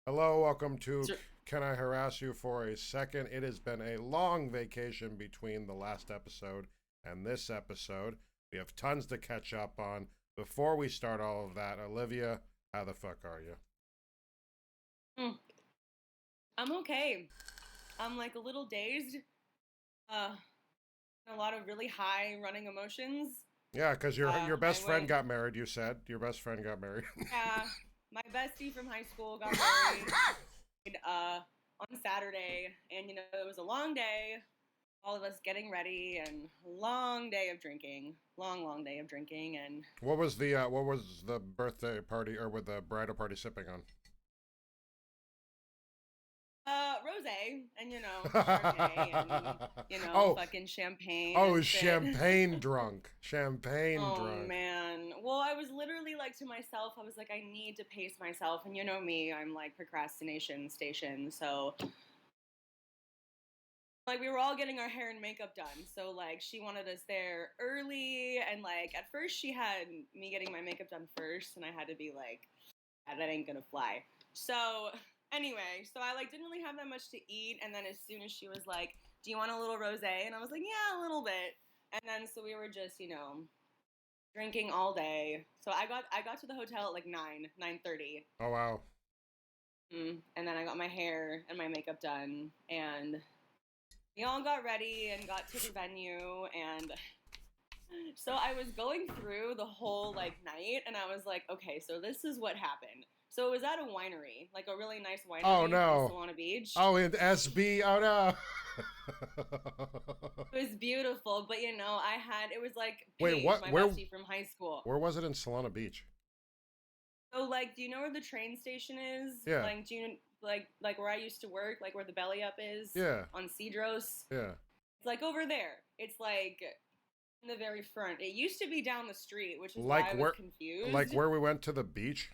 Hello, welcome to Sure. Can I Harass You for a Second? It has been a long vacation between the last episode and this episode. We have tons to catch up on. Before we start all of that, Olivia, how the fuck are you? Mm, I'm okay. I'm like a little dazed. Uh, a lot of really high running emotions. Yeah, because your I best friend went, got married, you said. Your best friend got married. yeah, my bestie from high school got married on Saturday, and it was a long day. All of us getting ready, and a long day of drinking. Long day of drinking, and what was the birthday party or with the bridal party sipping on? rosé, and Chardonnay, and oh, fucking champagne oh, and shit. champagne drunk. Champagne Oh drunk. man. Well, I was literally like to myself, I was like, I need to pace myself. And you know me, I'm like procrastination station. So like we were all getting our hair and makeup done. So like she wanted us there early, and like at first she had me getting my makeup done first, and I had to be like, "Yeah, that ain't gonna fly." So anyway, so I like didn't really have that much to eat, and then as soon as she was like, "Do you want a little rosé?" And I was like, "Yeah, a little bit." And then so we were just, drinking all day. So I got to the hotel at like 9:30. Oh wow. And then I got my hair and my makeup done, and we all got ready and got to the venue. And so I was going through the whole like night, and I was like, okay, so this is what happened. So it was at a winery, like a really nice Oh winery in no. Solana Beach. Oh, in SB. Oh no. It was beautiful, but I had it was like Wait, Paige, what? my Where? bestie from high school. Where was it in Solana Beach? So, like, do you know where the train station is? Yeah. Like, do you like where I used to work, like where the Belly Up is Yeah. on Cedros? Yeah. It's like over there. It's like in the very front. It used to be down the street, which is why Like I was where? Like confused. where we went to the beach,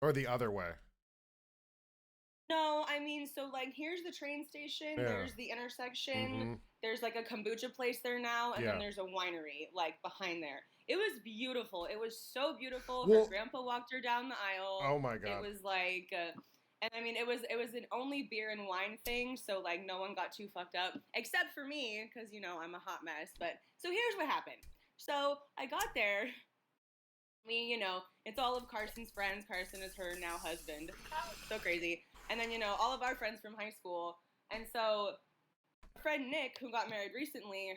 or the other way? No, I mean, so like here's the train station. Yeah. There's the intersection. Mm-hmm. There's like a kombucha place there now, and then Yeah. there's a winery like behind there. It was beautiful. It was so beautiful. Her Well. grandpa walked her down the aisle. Oh my It God. was like, and I mean, it was an only beer and wine thing, so like no one got too fucked up except for me because I'm a hot mess. But so here's what happened. So I got there. It's all of Carson's friends. Carson is her now husband. So crazy. And then, all of our friends from high school. And so, friend Nick, who got married recently,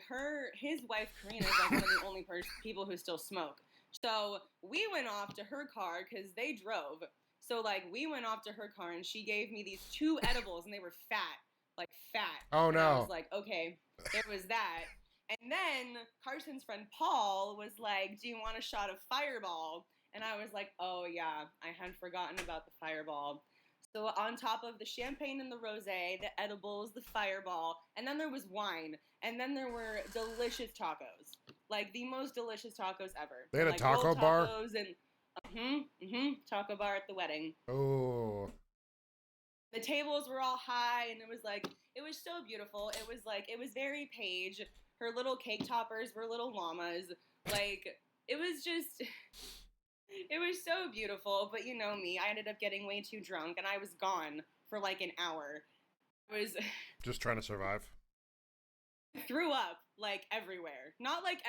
his wife Karina is like one of the only people who still smoke. So we went off to her car because they drove. So like we went off to her car, and she gave me these two edibles, and they were fat, like fat. Oh And I was no. like, okay, there was that. And then Carson's friend Paul was like, "Do you want a shot of Fireball?" And I was like, "Oh yeah, I had forgotten about the Fireball." So on top of the champagne and the rosé, the edibles, the Fireball, and then there was wine, and then there were delicious tacos, like the most delicious tacos ever. They So had a like rolled taco bar. tacos and taco bar at the wedding. Oh. The tables were all high, and it was so beautiful. It was very Paige. Her little cake toppers were little llamas. Like it was just it was so beautiful. But you know me, I ended up getting way too drunk, and I was gone for like an hour. I was Just trying to survive. threw up like everywhere. Not like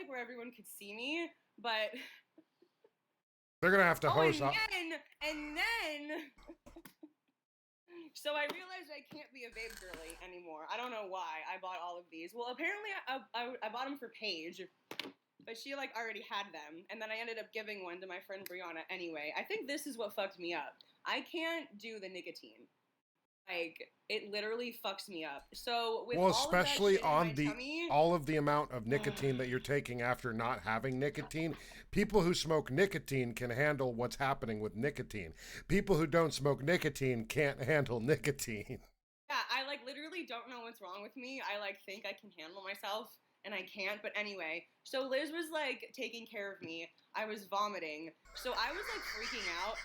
where everyone could see me, but They're gonna have to oh, host up. and then so I realized I can't be a vape girly anymore. I don't know why I bought all of these. Well, apparently I bought them for Paige, but she like already had them, and then I ended up giving one to my friend Brianna anyway. I think this is what fucked me up. I can't do the nicotine. Like it literally fucks me up. So with Well, all of that especially shit in my on the tummy, all of the amount of nicotine that you're taking after not having nicotine. People who smoke nicotine can handle what's happening with nicotine. People who don't smoke nicotine can't handle nicotine. yeah, I like literally don't know what's wrong with me. I like think I can handle myself, and I can't. But anyway, so Liz was like taking care of me. I was vomiting, so I was like freaking out.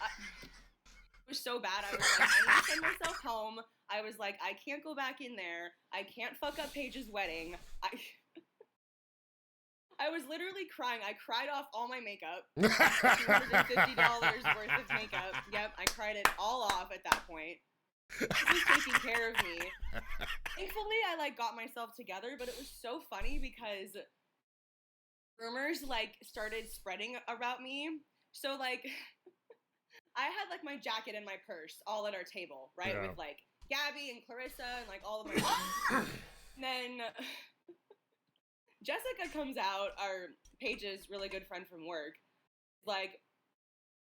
It was so bad. I was like, I need to send myself home. I was like, I can't go back in there. I can't fuck up Paige's wedding. I was literally crying. I cried off all my makeup. $250 worth of makeup. Yep, I cried it all off at that point. He was taking care of me. Thankfully, I like got myself together, but it was so funny because rumors like started spreading about me. So like I had like my jacket and my purse all at our table, right? Yeah. With like Gabby and Clarissa and like all of my and then Jessica comes out, our Paige's really good friend from work, like,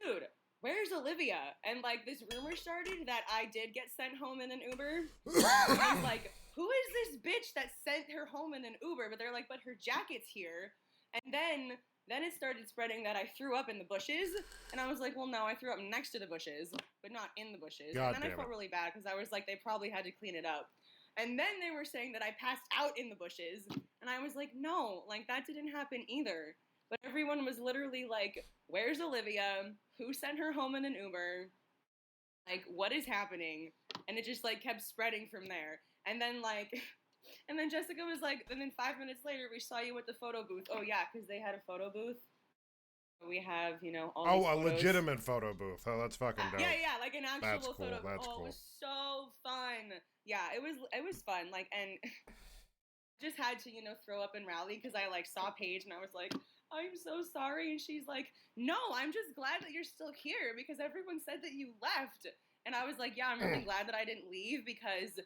dude, where's Olivia? And like this rumor started that I did get sent home in an Uber. I was like, who is this bitch that sent her home in an Uber? But they're like, but her jacket's here. And then it started spreading that I threw up in the bushes. And I was like, well, no, I threw up next to the bushes, but not in the bushes. God and then I felt really bad because I was like, they probably had to clean it up. And then they were saying that I passed out in the bushes. And I was like, no, like that didn't happen either. But everyone was literally like, where's Olivia? Who sent her home in an Uber? Like, what is happening? And it just like kept spreading from there. And then Jessica was like, and then 5 minutes later, we saw you at the photo booth. Oh yeah, because they had a photo booth. We have, all these photos. Legitimate photo booth. Oh, that's fucking dope. Yeah, like an actual cool. photo booth. That's cool. It was so fun. Yeah, it was fun. Like, and just had to, throw up and rally because I like saw Paige and I was like, I'm so sorry. And she's like, no, I'm just glad that you're still here because everyone said that you left. And I was like, yeah, I'm really glad that I didn't leave because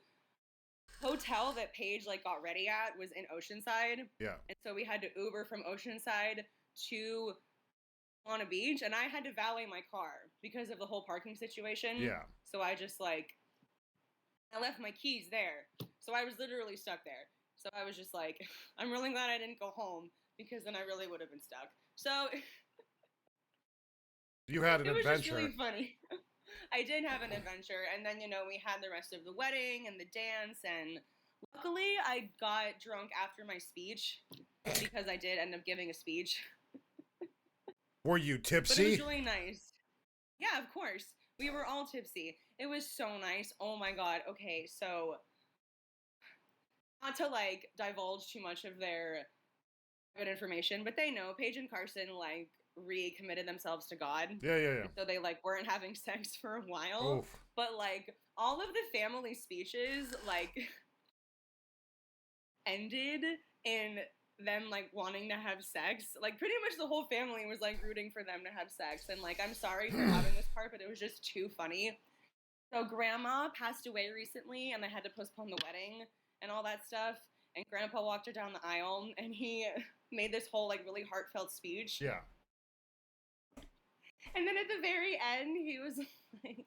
hotel that Paige like got ready at was in Oceanside. Yeah. And so we had to Uber from Oceanside to on a beach, and I had to valet my car because of the whole parking situation. Yeah. So I just like I left my keys there. So I was literally stuck there. So I was just like, I'm really glad I didn't go home because then I really would have been stuck. So you had an adventure. It was just really funny. I did have an adventure, and then we had the rest of the wedding and the dance, and luckily I got drunk after my speech because I did end up giving a speech. Were you tipsy? But it was really nice. Yeah, of course. We were all tipsy. It was so nice. Oh my god. Okay, so not to like divulge too much of their good information, but they know Paige and Carson like recommitted themselves to God. Yeah. So they like weren't having sex for a while. Oof. But like all of the family speeches like ended in them like wanting to have sex. Like pretty much the whole family was like rooting for them to have sex. And like I'm sorry for having this part, but it was just too funny. So grandma passed away recently and they had to postpone the wedding and all that stuff. And grandpa walked her down the aisle and he made this whole like really heartfelt speech. Yeah. And then at the very end, he was like,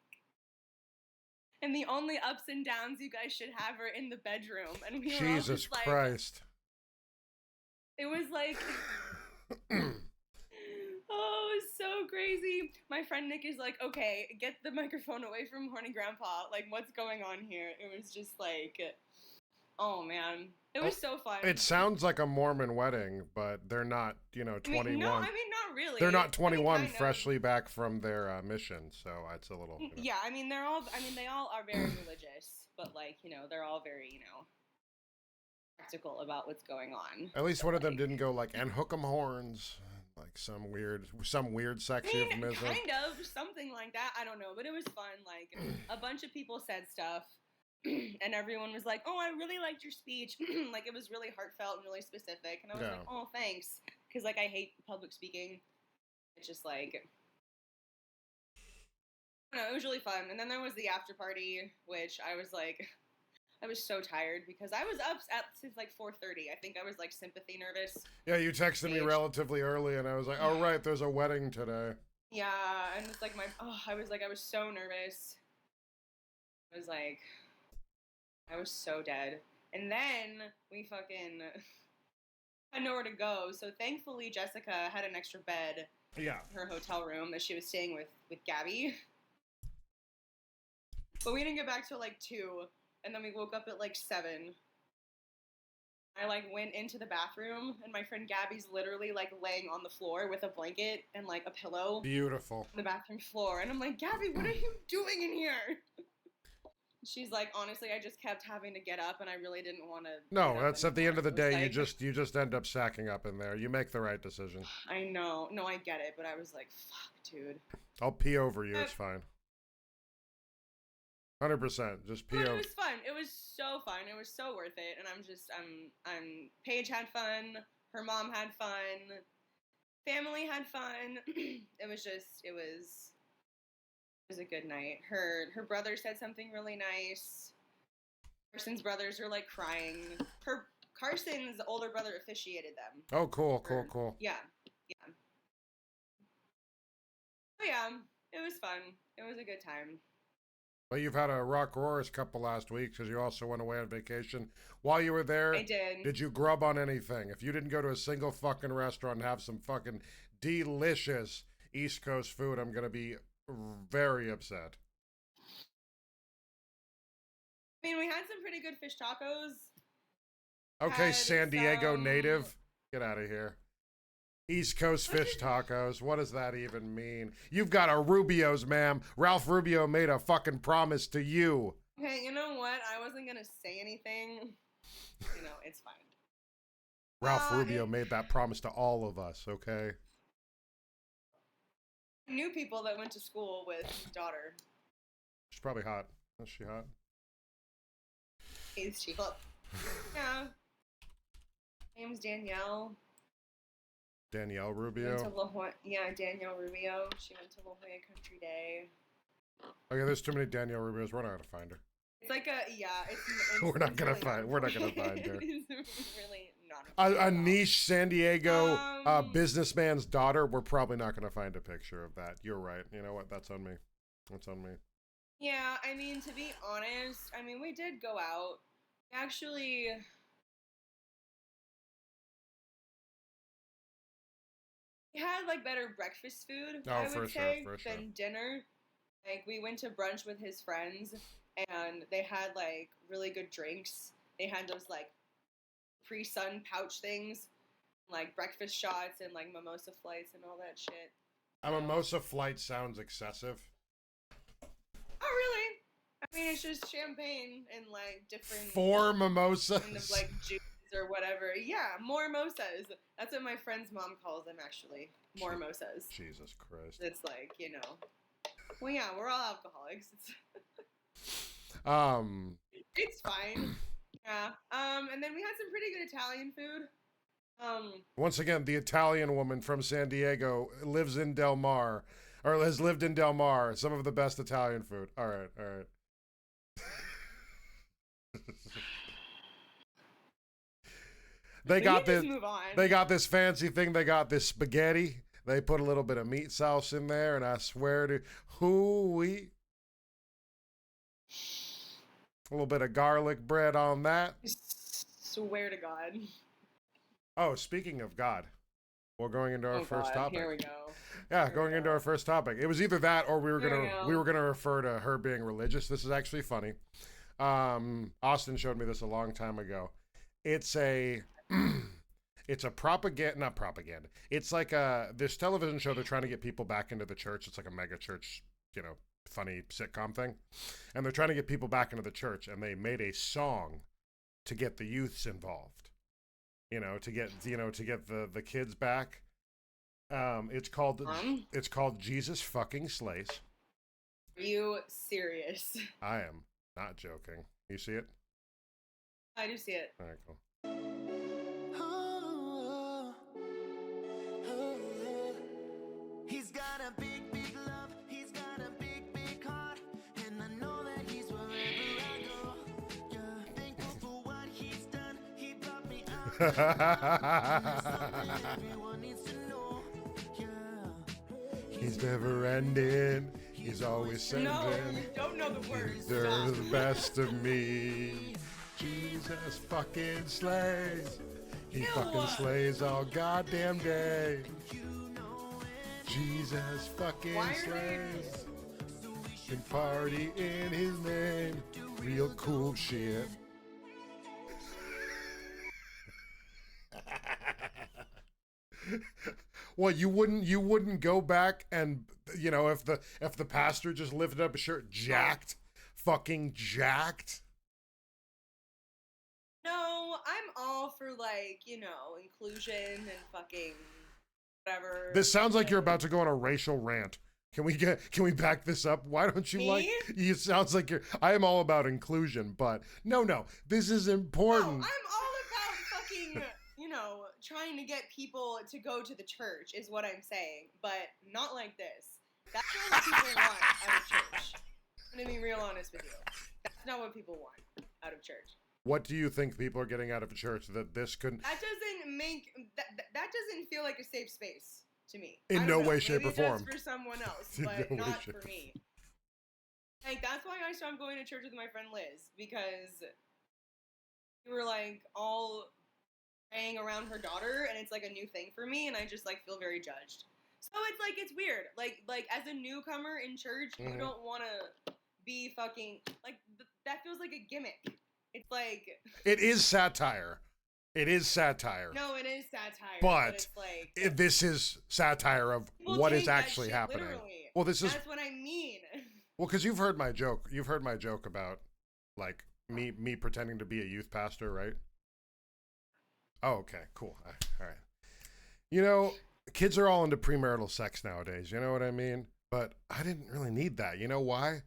and the only ups and downs you guys should have are in the bedroom. And we were Jesus all just like, Christ. It was like, oh, it was so crazy. My friend Nick is like, okay, get the microphone away from horny grandpa. Like, what's going on here? It was just like, oh man. It was so fun. It sounds like a Mormon wedding, but they're not, 21. I mean, not really. They're not 21, freshly back from their mission, so it's a little. Yeah, I mean, they all are very religious, but like, they're all very, practical about what's going on. At least one of them didn't go like, and hook 'em horns, like some weird sexy kind of something like that. I don't know, but it was fun. Like a bunch of people said stuff. And everyone was like, oh, I really liked your speech. Like, it was really heartfelt and really specific. And I was like, oh, thanks. Because, like, I hate public speaking. It's just, like, I don't know, it was really fun. And then there was the after party, which I was, like, I was so tired because I was up since, like, 4:30. I think I was, like, sympathy nervous. Yeah, you texted me relatively early, and I was like, oh, right, there's a wedding today. Yeah, and it's, like, I was so nervous. I was, like... I was so dead. And then we fucking had nowhere to go. So thankfully Jessica had an extra bed in her hotel room that she was staying with Gabby. But we didn't get back till like 2. And then we woke up at like 7. I like went into the bathroom and my friend Gabby's literally like laying on the floor with a blanket and like a pillow. Beautiful. On the bathroom floor. And I'm like, Gabby, what are you doing in here? She's like, honestly, I just kept having to get up, and I really didn't want to. No, that's at the end of the day. Like, you just end up sacking up in there. You make the right decision. I know. No, I get it, but I was like, fuck, dude. I'll pee over you. It's fine. 100%. Just pee over. It was fun. It was so fun. It was so worth it. And Paige had fun. Her mom had fun. Family had fun. It was a good night. Her brother said something really nice. Carson's brothers were like crying. Carson's older brother officiated them. Oh, cool. Yeah. Oh yeah, it was fun. It was a good time. Well, you've had a rock-roarous couple last weeks because you also went away on vacation. While you were there, I did. Did you grub on anything? If you didn't go to a single fucking restaurant and have some fucking delicious East Coast food, I'm going to be very upset. I mean, we had some pretty good fish tacos. Okay, San Diego native. Get out of here. East Coast fish tacos. What does that even mean? You've got a Rubio's, ma'am. Ralph Rubio made a fucking promise to you. Okay, you know what? I wasn't going to say anything. You know, it's fine. Ralph Rubio made that promise to all of us, okay? I knew people that went to school with his daughter. She's probably hot. Is she hot? Is she hot? Yeah. Her name's Danielle. Danielle Rubio? Danielle Rubio. She went to La Jolla Country Day. Okay, there's too many Danielle Rubios. We're not gonna find her. It's like it's we're not gonna find her. It's really not a niche San Diego businessman's daughter. We're probably not gonna find a picture of that. You're right. You know what? That's on me. Yeah, I mean, to be honest, we did go out. Actually, we had like better breakfast food, I would say, than dinner. Like, we went to brunch with his friends, and they had like really good drinks. They had those like pre-sun pouch things, like breakfast shots and like mimosa flights and all that shit. A mimosa flight sounds excessive. Oh, really? I mean, it's just champagne and like different 4 mimosas kind of like juice or whatever. Yeah, more mimosas. That's what my friend's mom calls them, actually. More mimosas. Jesus Christ. It's like, you know. Well, yeah, we're all alcoholics. It's fine. Yeah. And then we had some pretty good Italian food. Once again, the Italian woman from San Diego lives in Del Mar, or has lived in Del Mar. Some of the best Italian food. All right. They got this fancy thing. They got this spaghetti. They put a little bit of meat sauce in there, and I swear to a little bit of garlic bread on that. Swear to God. Oh, speaking of God, we're going into our first topic. Here we go. Yeah, going into our first topic. It was either that or we were gonna refer to her being religious. This is actually funny. Austin showed me this a long time ago. It's a not propaganda. It's like this television show. They're trying to get people back into the church. It's like a mega church, funny sitcom thing. And they're trying to get people back into the church. And they made a song to get the youths involved. To get the kids back. It's called Jesus Fucking Slays. Are you serious? I am not joking. You see it? I do see it. All right, cool. He's got a big, big love. He's got a big, big heart. And I know that he's wherever I go. Yeah, thankful for what he's done. He brought me out. Something everyone needs to know. Yeah. He's never ending. He's always sending. No, you don't know the words. They're the best of me. Jesus fucking slays. He fucking slays all goddamn day. Jesus fucking slays. And party in his name. Real cool shit. What, you wouldn't go back and if the pastor just lifted up a shirt jacked fucking jacked? No, I'm all for, like, you know, inclusion and fucking whatever. This sounds like you're about to go on a racial rant. Can we back this up? Why don't you Me? it sounds like I am all about inclusion, but no, this is No, important. I'm all about fucking, you know, trying to get people to go to the church is what I'm saying, but not like this. That's not what people want out of church. I'm gonna be real honest with you. That's not what people want out of church. What do you think people are getting out of a church that this couldn't? That doesn't make that doesn't feel like a safe space to me. In I don't no know. way, shape, Maybe or form. it does for someone else, In but no way, not shape, for or me. Like, that's why I stopped going to church with my friend Liz, because we were like all praying around her daughter, and it's like a new thing for me, and I just like feel very judged. So it's like it's weird. Like as a newcomer in church, Mhm. you don't want to be fucking like that feels like a gimmick. It's like It is satire. It is satire. no, it is satire, But it's like This is satire of people what is take that actually shit happening. literally. Well, this is That's what I mean. well, because you've heard my joke. You've heard my joke about like me pretending to be a youth pastor, right? Oh, okay, cool. All right. You know, kids are all into premarital sex nowadays. You know what I mean? But I didn't really need that. You know why?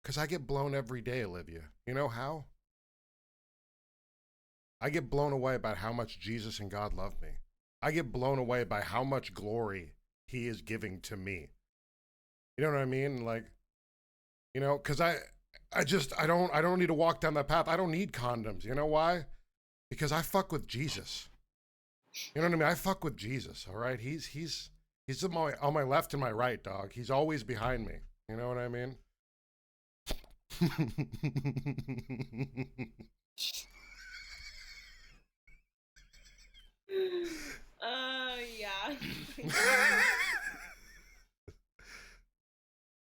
Because I get blown every day, Olivia. You know how? I get blown away about how much Jesus and God love me. I get blown away by how much glory he is giving to me. You know what I mean? Like, you know, because I don't need to walk down that path. I don't need condoms. You know why? Because I fuck with Jesus. You know what I mean? I fuck with Jesus. All right. He's on my left and my right, dog. He's always behind me. You know what I mean? Yeah.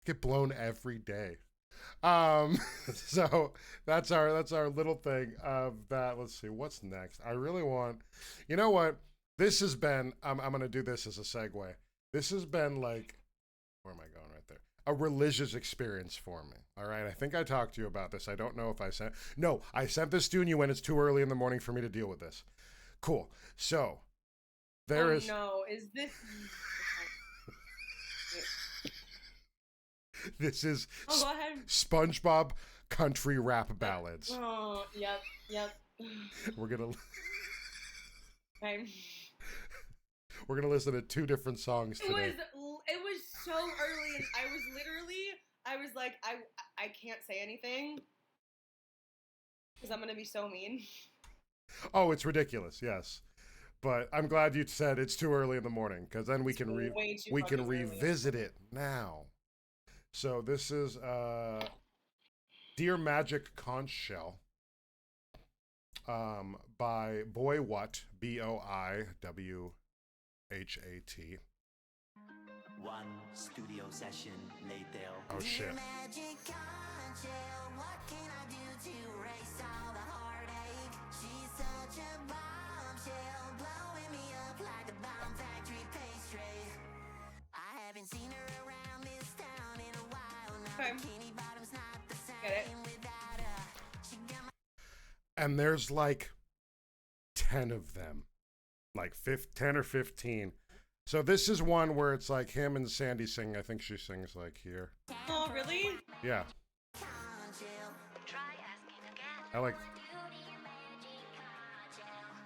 Get blown every day. So that's our little thing of that. Let's see what's next. I really want, you know what? This has been. I'm gonna do this as a segue. This has been like, where am I going right there? A religious experience for me. All right. I think I talked to you about this. I don't know if I sent. No, I sent this to you when it's too early in the morning for me to deal with this. Cool. So there is. No, is this? This is Oh, go ahead. SpongeBob country rap ballads. Oh, yep. We're gonna Okay. we're gonna listen to two different songs It today. was so early, and I was like, I can't say anything because I'm gonna be so mean. Oh, it's ridiculous, yes. But I'm glad you said it's too early in the morning, because then we can Way too we can fucking early. revisit it now. So this is Dear Magic Conch Shell by Boy What, BoiWhat. One studio session later. Oh shit. Magic conchshell, what can I do to erase all the heartache? She's such a bombshell, blowing me up like a bomb factory pastry. I haven't seen her around this town in a while now. Okay. Bikini bottom's not the Get it. same without her. She got my And there's like 10 of them. Like 10 or 15. So this is one where it's like him and Sandy sing. I think she sings like here. Oh, really? Yeah. conchshell. Try asking again. I like.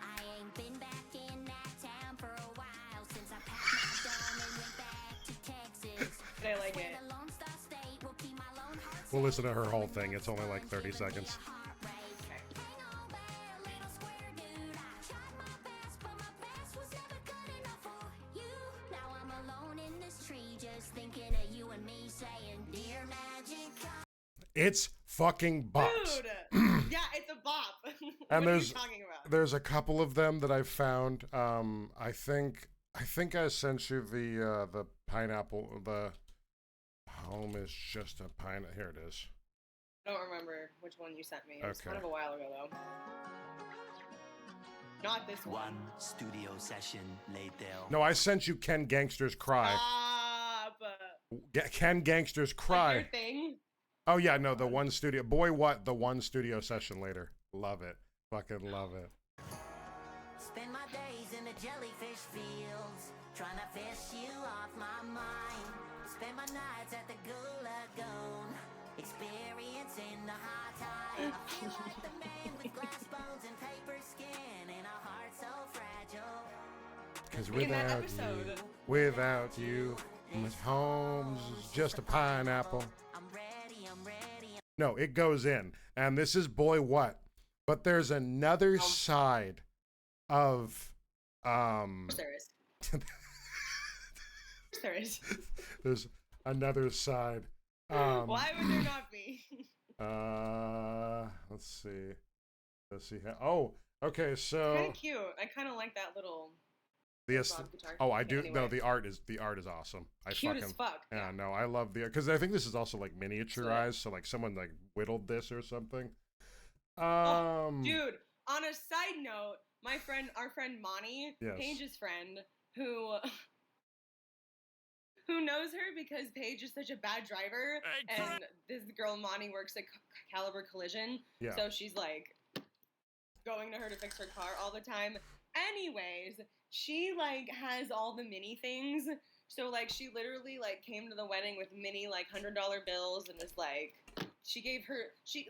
I ain't been back in that town for a while since I packed my dome and went back to Texas. But I like it. The Lone Star State will keep my lone heart We'll listen to her whole thing. It's only like 30 seconds. heartbreak. Hang on there, little square dude. I tried my best, but my best was never good enough for you. Now I'm alone in this tree, just thinking of you and me, saying, Dear Magic. It's fucking bops. Dude. Yeah, it's a bop. And what there's are you talking about? there's a couple of them that I've found. I think I sent you the pineapple. The home is just a pine. Here it is. I don't remember which one you sent me. It was Okay. kind of a while ago, though. Not this one. One studio session later. No, I sent you Ken Gangster's Cry. Stop. Ken Gangster's Like Cry. your thing. Oh yeah, no, the one studio. Boy, what the one studio session later. Love it. Fucking love it. Spend my days in the jellyfish fields, trying to fish you off my mind. Spend my nights at the Lagoon, experiencing the high tide. I feel like the man with glass bones and paper skin, and a heart so fragile. Because In that without you, Miss Holmes is just a pineapple. I'm ready, I'm ready. No, it goes in, and this is Boy What, but there's another side of There is. There is. there's another side. Why would there not be? Let's see. Oh, okay. So Kind of cute. I kind of like that little. the rock guitar. oh, I do. Anyway. No, the art is awesome. I Cute fucking as fuck. yeah. No, I love the because I think this is also like miniaturized, so like someone like whittled this or something. Dude, on a side note, our friend Monty, Yes. Paige's friend, who knows her because Paige is such a bad driver, and this girl Monty works at Caliber Collision, Yeah. so she's like going to her to fix her car all the time. Anyways, she like has all the mini things. So like she literally like came to the wedding with mini like $100 bills and was like she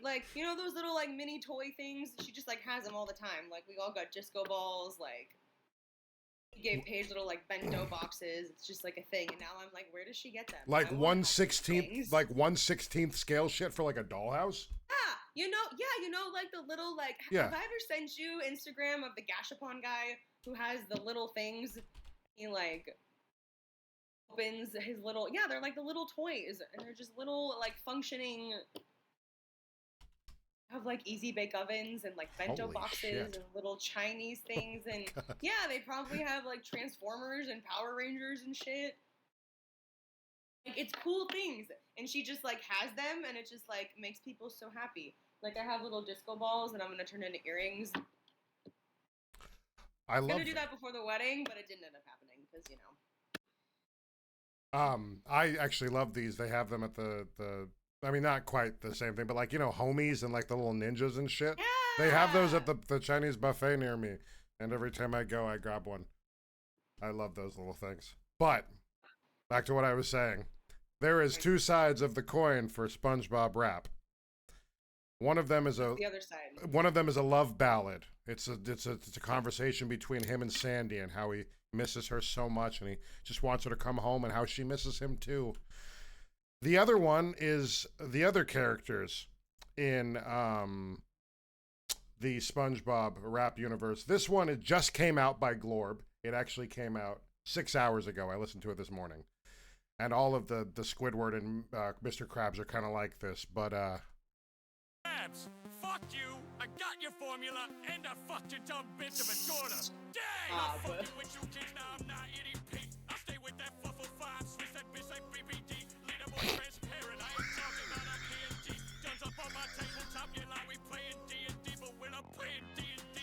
like you know those little like mini toy things, she just like has them all the time. Like we all got disco balls, like he gave Paige little like bento boxes. It's just like a thing. And now I'm like, where does she get them? Like I wanna have these 1/16, things. like 1/16 scale shit for like a dollhouse. You know, like the little, like, Yeah. have I ever sent you Instagram of the Gashapon guy who has the little things? He, like, opens his little, they're like the little toys, and they're just little, like, functioning, have, like, easy bake ovens and, like, bento Holy boxes shit. and little Chinese things, and, yeah, they probably have, like, Transformers and Power Rangers and shit. Like, it's cool things, and she just, like, has them, and it just, like, makes people so happy. Like, I have little disco balls, and I'm gonna turn into earrings. I I was love gonna do that before the wedding, but it didn't end up happening, because, you know. I actually love these. They have them at the I mean, not quite the same thing, but like, you know, homies and like the little ninjas and shit. Yeah! They have those at the Chinese buffet near me, and every time I go, I grab one. I love those little things. But back to what I was saying. There is two sides of the coin for SpongeBob rap. One of them is The other side. a love ballad. It's a conversation between him and Sandy and how he misses her so much and he just wants her to come home and how she misses him too. The other one is the other characters in the SpongeBob rap universe. This one, it just came out by Glorb. It actually came out 6 hours ago. I listened to it this morning. And all of the Squidward and Mr. Krabs are kind of like this, but Krabs, fuck you! I got your formula, and I fucked your dumb bitch of a daughter. Dang! I'm fucking with you kids now, I'm not eating pee. I stay with that fluffle 5, switch that bitch like BBD. Leader more transparent, I ain't talking about our P&G. Guns up on my tabletop, yeah, like we playing D&D, but when I'm playing D&D,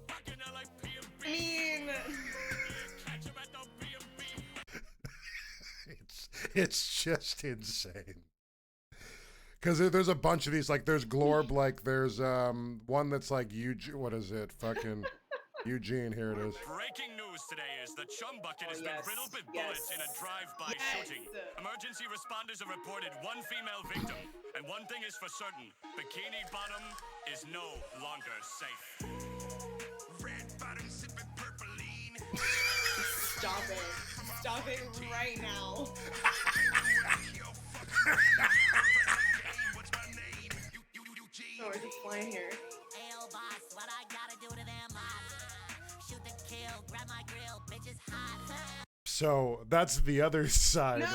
rockin' out like P&B. I mean, Catch 'em at the B&B. it's just insane. Because there's a bunch of these, like there's Glorb, like there's one that's like Eugene, what is it? Fucking Eugene, here it is. Breaking news today is the chum bucket has been yes, riddled with yes. bullets in a drive-by Yes. shooting. Emergency responders have reported one female victim, and one thing is for certain: Bikini Bottom is no longer safe. Red bottom sipping purpleine. stop it. Stop it right now. Oh, we're just flying here. Ayo, boss, what I gotta do to them odds? Shoot the kill, grab my grill, bitch is hot. So that's the other side. No!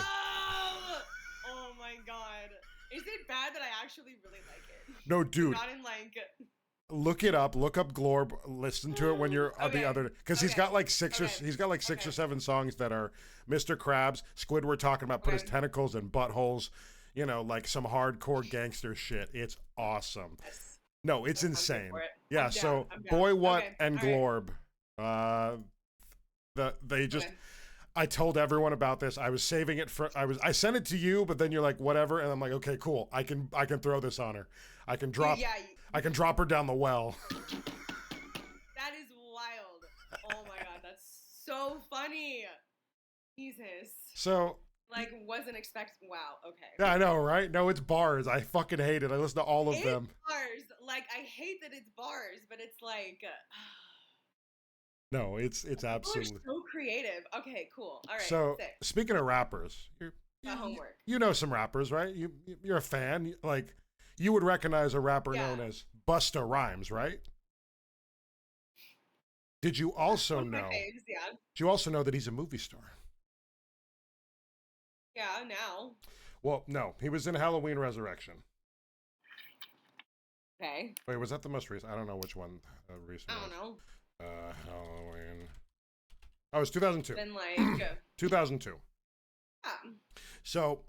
Oh my god. Is it bad that I actually really like it? No, dude, Not in like. look it up. Look up Glorb. Listen to it when you're on the Okay. other, because he's got like six or Okay. seven songs that are Mr. Krabs, Squidward talking about put his Okay. tentacles in buttholes, you know, like some hardcore gangster shit. It's awesome. Yes. No, it's I'm here insane. for it. Yeah, I'm down, so I'm down. Boy What Okay, and all right. Glorb, they just Okay. I told everyone about this. I was saving it for I sent it to you, but then you're like, whatever, and I'm like, okay, cool. I can throw this on her. I can drop her down the well. That is wild. Oh my god, that's so funny. Jesus. So like wasn't expecting. Wow. Okay. Yeah, I know, right? No, it's bars. I fucking hate it. I listen to all of them. Bars. Like I hate that it's bars, but it's like. No, it's absolutely so creative. Okay, cool. All right. So speaking of rappers, homework. You know some rappers, right? You're a fan. Like you would recognize a rapper known as Busta Rhymes, right? Did you also know? Faves, Did you also know that he's a movie star? Yeah, now. Well, no, he was in Halloween Resurrection. Okay. Wait, was that the most recent? I don't know which one recent. I don't know. Halloween. Oh, it was 2002. Then like 2002. Yeah. So,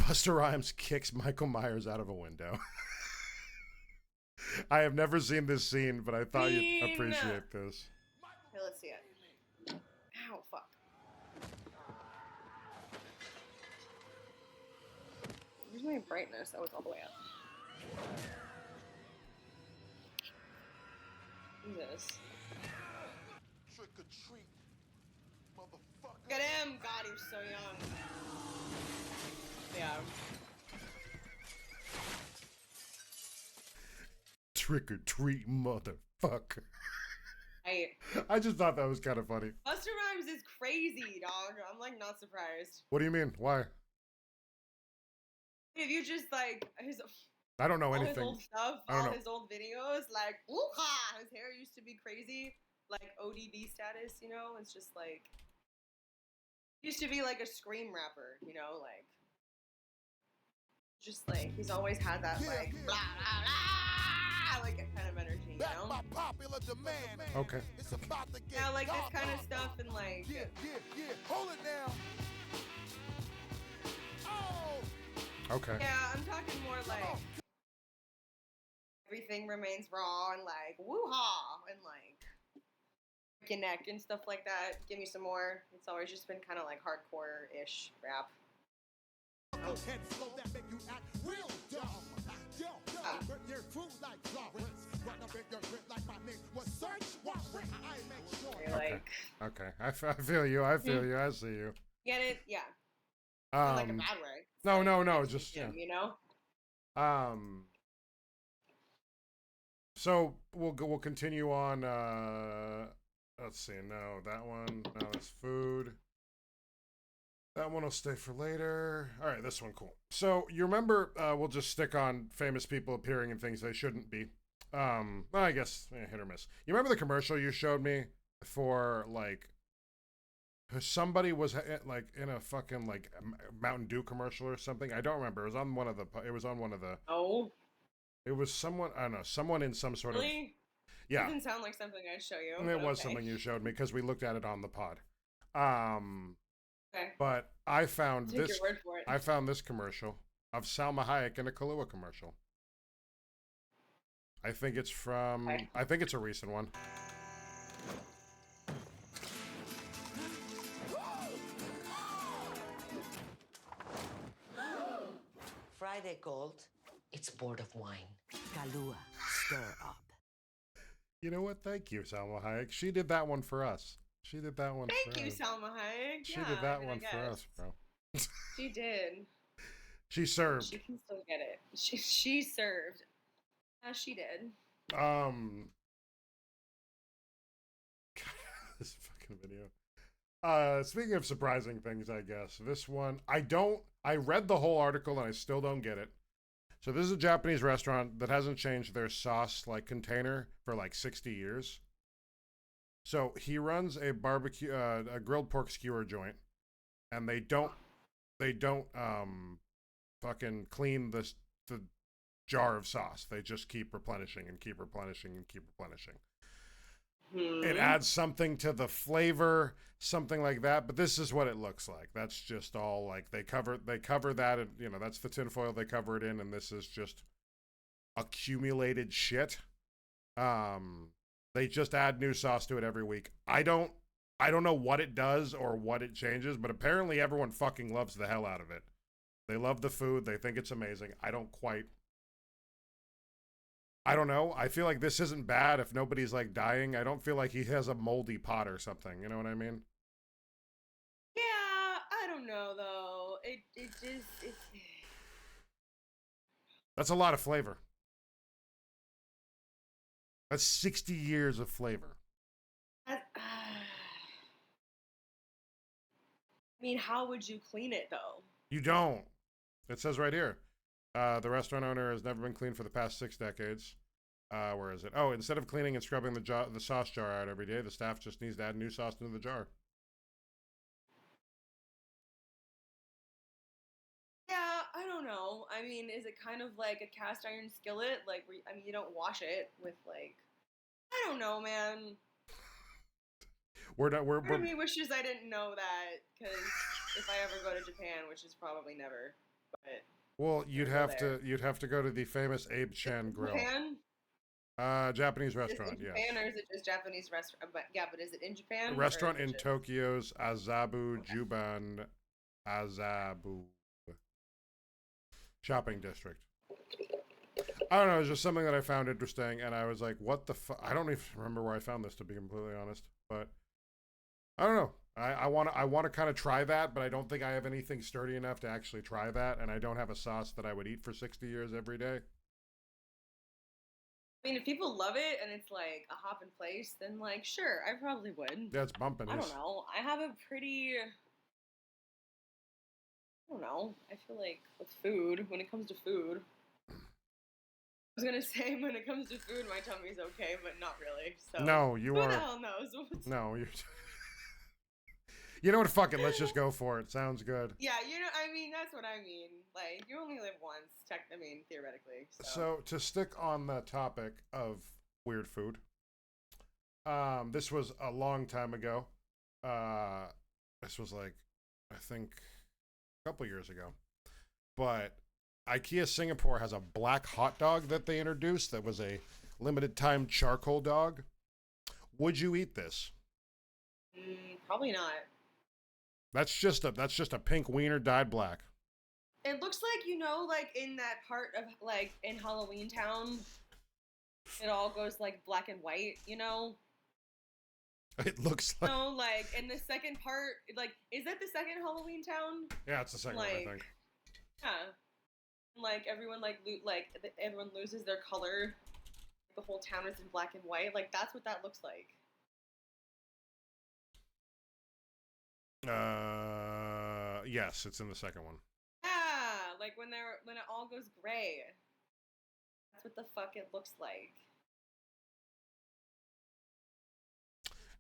Busta Rhymes kicks Michael Myers out of a window. I have never seen this scene, but I thought you'd appreciate this. Okay, let's see it. Ow, fuck. Where's my brightness? Oh, it's all the way up. Jesus. Trick or treat, motherfucker. Get him! God, he was so young. Yeah. Trick or treat, motherfucker. I just thought that was kind of funny. Busta Rhymes is crazy, dog. I'm like not surprised. What do you mean? Why? If you just like his. I don't know anything. His old stuff, his old videos, like, woo-ha! His hair used to be crazy, like ODB status, you know? It's just like, he used to be like a scream rapper, you know? Like, just like, he's always had that, like, blah, blah, blah, like, kind of energy, you know? Okay. Yeah, like this kind of stuff and like. Yeah, hold it now. Oh! Okay. Yeah, I'm talking more like. Everything remains raw and like woo-ha and like break your neck and stuff like that. Give me some more. It's always just been kind of like hardcore-ish rap. Okay. I feel you. I see you. Get it? Yeah. Not like a bad way. No. Just you know. So we'll continue on. Let's see. No, that one. No, that's food. That one will stay for later. All right, this one cool. So you remember? We'll just stick on famous people appearing in things they shouldn't be. Well, I guess hit or miss. You remember the commercial you showed me for like somebody was like in a fucking like Mountain Dew commercial or something? I don't remember. It was on one of the. Oh. It was someone, I don't know, someone in some sort really? of... Yeah. It didn't sound like something I'd show you. It was something you showed me because we looked at it on the pod. Okay. But I found Take your word for it. I found this commercial of Salma Hayek in a Kahlua commercial. I think it's from... Okay. I think it's a recent one. Friday cold. It's bored of wine. Kahlua, stir up. You know what? Thank you, Salma Hayek. She did that one for us. She did that one Thank you, Salma Hayek. She did that one for us, bro. She did. She served. She can still get it. She served. As she did. This fucking video. Speaking of surprising things, I guess. This one, I read the whole article and I still don't get it. So this is a Japanese restaurant that hasn't changed their sauce like container for like 60 years. So he runs a barbecue, a grilled pork skewer joint, and they don't fucking clean the jar of sauce. They just keep replenishing and keep replenishing and keep replenishing. It adds something to the flavor, something like that, but this is what it looks like. That's just all like they cover that, and you know, that's the tinfoil they cover it in, and this is just accumulated shit. They just add new sauce to it every week. I don't I don't know what it does or what it changes, but apparently everyone fucking loves the hell out of it. They love the food. They think it's amazing. I don't know. I feel like this isn't bad if nobody's like dying. I don't feel like he has a moldy pot or something. You know what I mean? Yeah, I don't know though. It's That's a lot of flavor. That's 60 years of flavor. I mean, how would you clean it though? You don't. It says right here. The restaurant owner has never been cleaned for the past 6 decades. Where is it? Oh, instead of cleaning and scrubbing the sauce jar out every day, the staff just needs to add new sauce into the jar. Yeah, I don't know. I mean, is it kind of like a cast iron skillet? Like, I mean, you don't wash it with like, I don't know, man. We're not. We're. Part of me wishes I didn't know that, because if I ever go to Japan, which is probably never, but Well, you'd I'll go have there. to. You'd have to go to the famous Abe Chan Grill. Japan? Japanese Is it restaurant. in Yes. Japan, or is it just Japanese restaurant? But yeah, but is it in Japan? A or restaurant is it in just- Tokyo's Azabu Juban Azabu shopping district. I don't know. It's just something that I found interesting, and I was like, "What the fuck?" I don't even remember where I found this, to be completely honest. But I don't know. I want to kind of try that, but I don't think I have anything sturdy enough to actually try that, and I don't have a sauce that I would eat for 60 years every day. I mean, if people love it and it's like a hop in place, then like, sure, I probably would. That's bumping. I don't know. I have a pretty. I don't know. I feel like with food, when it comes to food, I was gonna say when it comes to food, my tummy's okay, but not really. So No, you who are. the hell knows? No, you're. You know what? Fuck it. Let's just go for it. Sounds good. Yeah, I mean, that's what I mean. Like, you only live once, theoretically. So to stick on the topic of weird food, this was a long time ago. This was like, I think, a couple years ago. But IKEA Singapore has a black hot dog that they introduced that was a limited time charcoal dog. Would you eat this? Probably not. That's just a pink wiener dyed black. It looks like, like in that part of, like, in Halloween Town, it all goes, like, black and white, It looks like. No, like, in the second part, like, is that the second Halloween Town? Yeah, it's the second one, I think. Yeah. Like, everyone, everyone loses their color. The whole town is in black and white. Like, that's what that looks like. Yes, it's in the second one. Yeah, like when it all goes gray. That's what the fuck it looks like.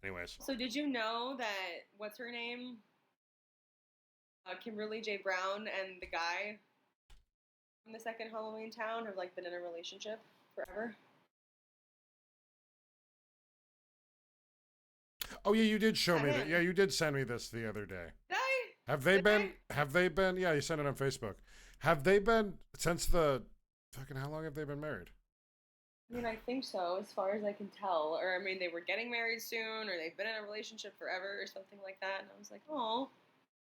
Anyways. So did you know that, what's her name? Kimberly J. Brown and the guy from the second Halloween Town have, like, been in a relationship forever? Oh yeah, you did show me that. Yeah, you did send me this the other day. Did I? Have they been, yeah, you sent it on Facebook. Have they been, since how long have they been married? I mean, I think so, as far as I can tell. Or, I mean, they were getting married soon, or they've been in a relationship forever, or something like that. And I was like, oh.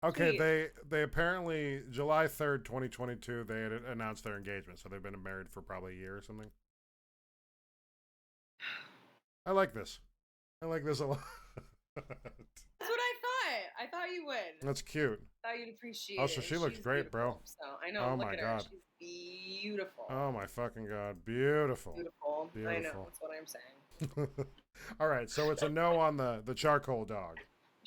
Okay, sweet. they apparently, July 3rd, 2022, they had announced their engagement. So they've been married for probably a year or something. I like this. I like this a lot. That's what I thought. I thought you would. That's cute. I thought you'd appreciate it. Oh, so she looks She's great, bro. beautiful. So I know. Oh look my at God. her. She's beautiful. Oh my fucking God. Beautiful. Beautiful. I know. Beautiful. That's what I'm saying. All right, so it's a no on the charcoal dog.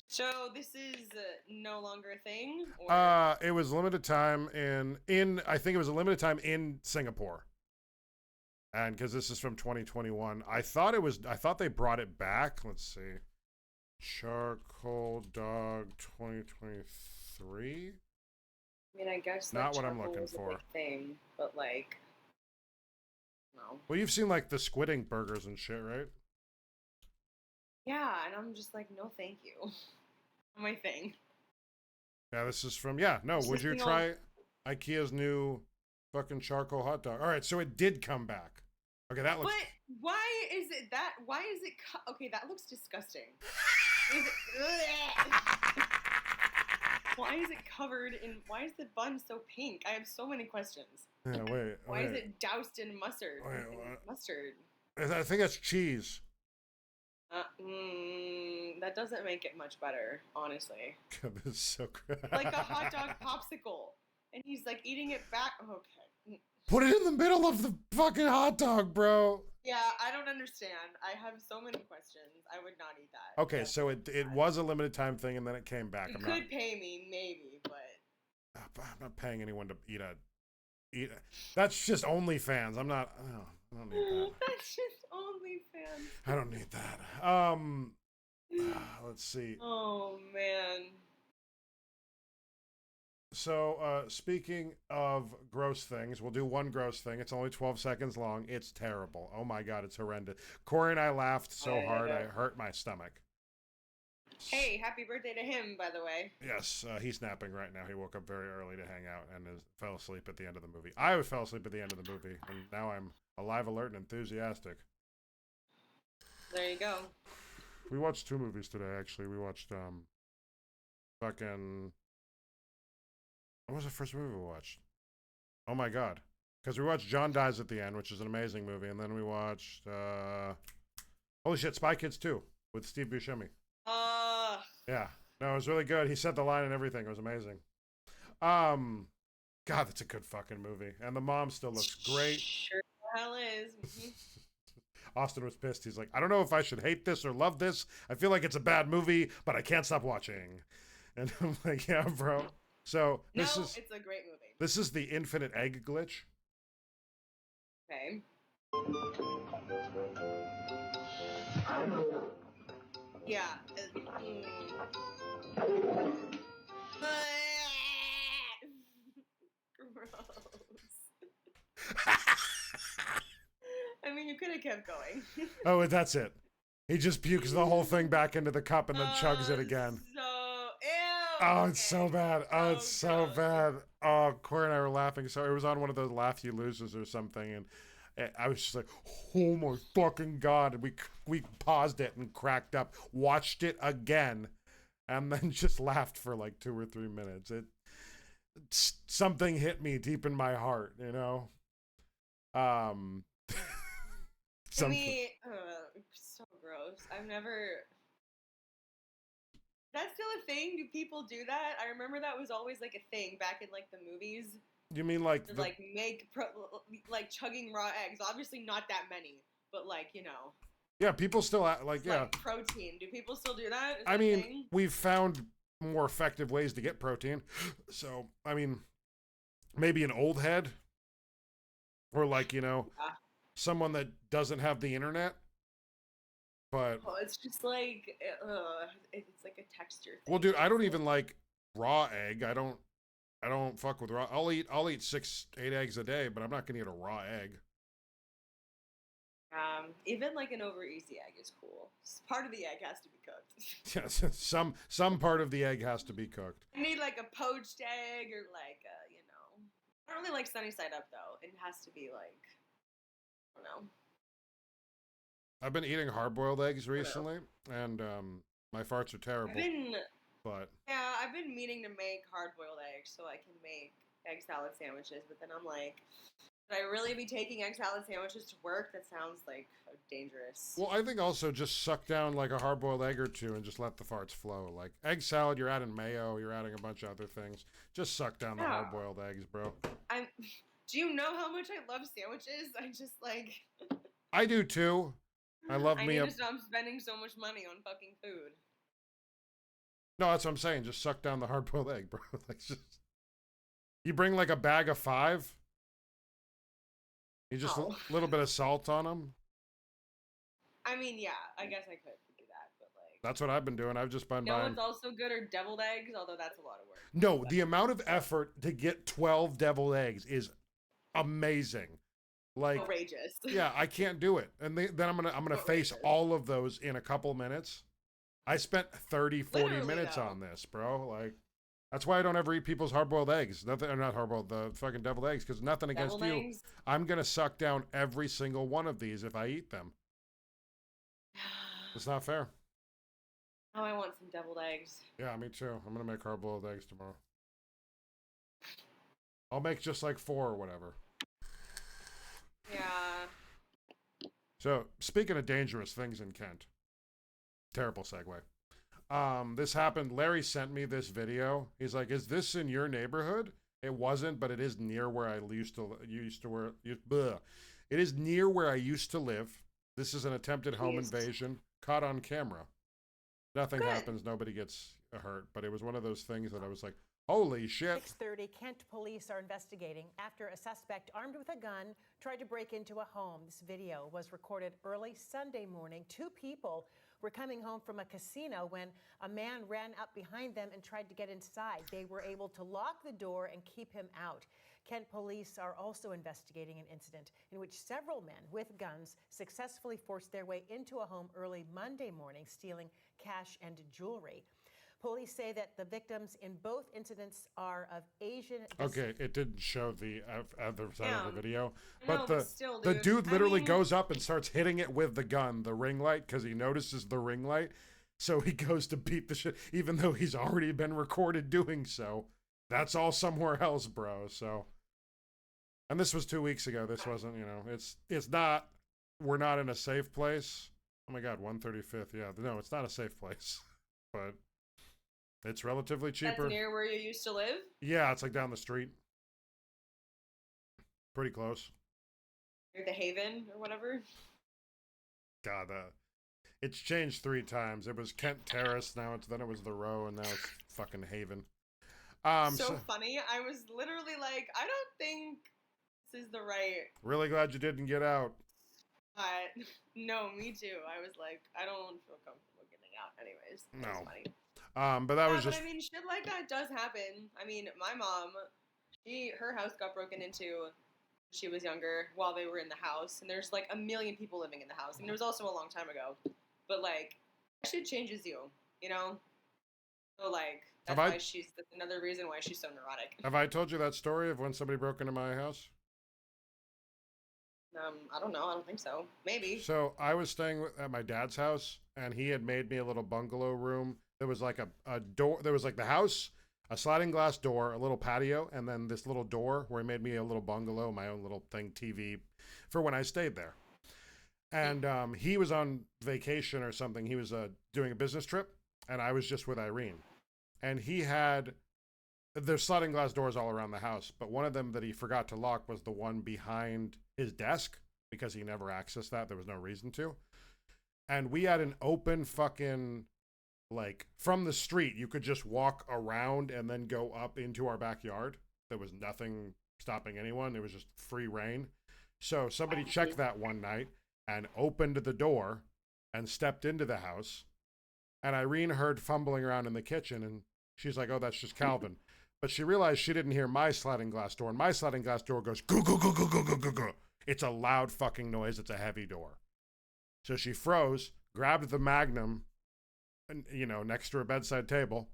So this is no longer a thing? Or? It was limited time in I think it was a limited time in Singapore. And because this is from 2021, I thought they brought it back. Let's see. Charcoal dog 2023. I mean, I guess Not what I'm charcoal looking was a for. big thing, but like, no. Well, you've seen like the squid ink burgers and shit, right? Yeah, and I'm just like, no, thank you. Not my thing. Yeah, this is from no. It's Would just you the try IKEA's new fucking charcoal hot dog? All right, so it did come back. Okay, that looks. But why is it that? Why is it? Okay, that looks disgusting. Is it, why is it covered in? Why is the bun so pink? I have so many questions. Yeah, wait. Why is it doused in mustard? Wait, Mustard. I think that's cheese. That doesn't make it much better, honestly. God, this is so good. Like a hot dog popsicle, and he's like eating it back. Okay. Put it in the middle of the fucking hot dog, bro. Yeah, I don't understand. I have so many questions. I would not eat that. Okay, so it was a limited time thing, and then it came back. You I'm could pay me, maybe, but I'm not paying anyone to eat a. That's just OnlyFans. I'm not. I don't need that. that's just OnlyFans. I don't need that. Let's see. Oh man. So, speaking of gross things, we'll do one gross thing. It's only 12 seconds long. It's terrible. Oh my god, it's horrendous. Corey and I laughed so hard I hurt my stomach. Hey, happy birthday to him, by the way. Yes, he's napping right now. He woke up very early to hang out and fell asleep at the end of the movie. I fell asleep at the end of the movie, and now I'm alive, alert, and enthusiastic. There you go. We watched 2 movies today, actually. We watched, fucking... What was the first movie we watched? Oh my god. Because we watched John Dies at the End, which is an amazing movie, and then we watched, holy shit, Spy Kids 2 with Steve Buscemi. Yeah. No, it was really good. He said the line and everything. It was amazing. God, that's a good fucking movie. And the mom still looks great. Sure the hell is. Austin was pissed. He's like, I don't know if I should hate this or love this. I feel like it's a bad movie, but I can't stop watching. And I'm like, yeah, bro. So it's a great movie. This is the infinite egg glitch. Okay. Yeah. Gross. I mean, you could have kept going. Oh, that's it. He just pukes the whole thing back into the cup and then chugs it again. So, ew. Oh, it's so bad. Oh, it's so bad. Oh, Corey and I were laughing. So it was on one of those Laugh You Loses or something, and I was just like, oh my fucking god. And we paused it and cracked up, watched it again, and then just laughed for like 2 or 3 minutes. Something hit me deep in my heart, you know? To me, so gross. I've never... That's still a thing? Do people do that? I remember that was always like a thing back in like the movies. You mean like like chugging raw eggs? Obviously not that many, but like, you know. Yeah, people still yeah. Like protein. Do people still do that? I mean, we've found more effective ways to get protein. So, I mean, maybe an old head or like, you know, someone that doesn't have the internet. But it's just like it's like a texture thing. Well, dude, I don't even like raw egg. I don't fuck with raw. I'll eat 6-8 eggs a day, but I'm not gonna eat a raw egg. Even like an over easy egg is cool. Part of the egg has to be cooked. Yes, some part of the egg has to be cooked. I need like a poached egg or like you know. I don't really like sunny side up though. It has to be like, I don't know. I've been eating hard-boiled eggs recently, and my farts are terrible. I've been meaning to make hard-boiled eggs so I can make egg salad sandwiches, but then I'm like, should I really be taking egg salad sandwiches to work? That sounds like dangerous. Well, I think also just suck down like a hard-boiled egg or two and just let the farts flow. Like egg salad, you're adding mayo, you're adding a bunch of other things. Just suck down the hard-boiled eggs, bro. Do you know how much I love sandwiches? I just like... I do too. I need to stop spending so much money on fucking food. No, that's what I'm saying. Just suck down the hard-boiled egg, bro. Like, just... You bring like a bag of 5. You just a little bit of salt on them. I mean, yeah, I guess I could do that, but like... That's what I've been doing. I've just been buying... what's also good are deviled eggs, although that's a lot of work. No, the amount of effort to get 12 deviled eggs is amazing. Like, outrageous. Yeah, I can't do it. And then I'm gonna face all of those in a couple minutes. I spent 30-40 minutes on this, bro. Like, that's why I don't ever eat people's hard-boiled eggs. Not hard-boiled, the fucking deviled eggs, because nothing against you. I'm gonna suck down every single one of these if I eat them. It's not fair. Oh, I want some deviled eggs. Yeah, me too. I'm gonna make hard-boiled eggs tomorrow. I'll make just like 4 or whatever. Yeah. So, speaking of dangerous things in Kent, terrible segue. This happened. Larry sent me this video. He's like, "Is this in your neighborhood?" It wasn't, but it is near where I used to It is near where I used to live. This is an attempted home invasion caught on camera. Nothing Good. happens. Nobody gets hurt. But it was one of those things that I was like, holy shit. 6:30, Kent police are investigating after a suspect armed with a gun tried to break into a home. This video was recorded early Sunday morning. 2 people were coming home from a casino when a man ran up behind them and tried to get inside. They were able to lock the door and keep him out. Kent police are also investigating an incident in which several men with guns successfully forced their way into a home early Monday morning, stealing cash and jewelry. Police say that the victims in both incidents are of Asian descent. Okay, it didn't show the other side Yeah. of the video, I but know, the but still, the dude. dude I literally mean- goes up and starts hitting it with the gun, the ring light, because he notices the ring light. So he goes to beat the shit, even though he's already been recorded doing so. That's all somewhere else, bro. So, and this was 2 weeks ago. This wasn't, it's not. We're not in a safe place. Oh my God, 135th. Yeah, no, it's not a safe place, but. It's relatively cheaper. That's near where you used to live? Yeah, it's like down the street. Pretty close. Near the Haven or whatever? God, it's changed 3 times. It was Kent Terrace, then it was the Row, and now it's fucking Haven. So funny. I was literally like, I don't think this is the right. Really glad you didn't get out. No, me too. I was like, I don't feel comfortable getting out. Anyways, No. that's funny. But that was But just I mean, shit like that does happen. I mean, my mom, her house got broken into when she was younger while they were in the house, and there's like a million people living in the house. I mean, it was also a long time ago, but like, that shit changes you, you know? So like, that's that's another reason why she's so neurotic. Have I told you that story of when somebody broke into my house? I don't know. I don't think so. Maybe. So I was staying at my dad's house, and he had made me a little bungalow room. There was like a door. There was like the house, a sliding glass door, a little patio, and then this little door where he made me a little bungalow, my own little thing, TV, for when I stayed there. And he was on vacation or something. He was doing a business trip, and I was just with Irene. And he had, there's sliding glass doors all around the house, but one of them that he forgot to lock was the one behind his desk because he never accessed that. There was no reason to. And we had an open fucking, like, from the street, you could just walk around and then go up into our backyard. There was nothing stopping anyone. It was just free reign. So somebody checked that one night and opened the door and stepped into the house. And Irene heard fumbling around in the kitchen, and she's like, oh, that's just Calvin. But she realized she didn't hear my sliding glass door, and my sliding glass door goes, go, go, go, go, go, go, go, go. It's a loud fucking noise. It's a heavy door. So she froze, grabbed the Magnum, next to her bedside table,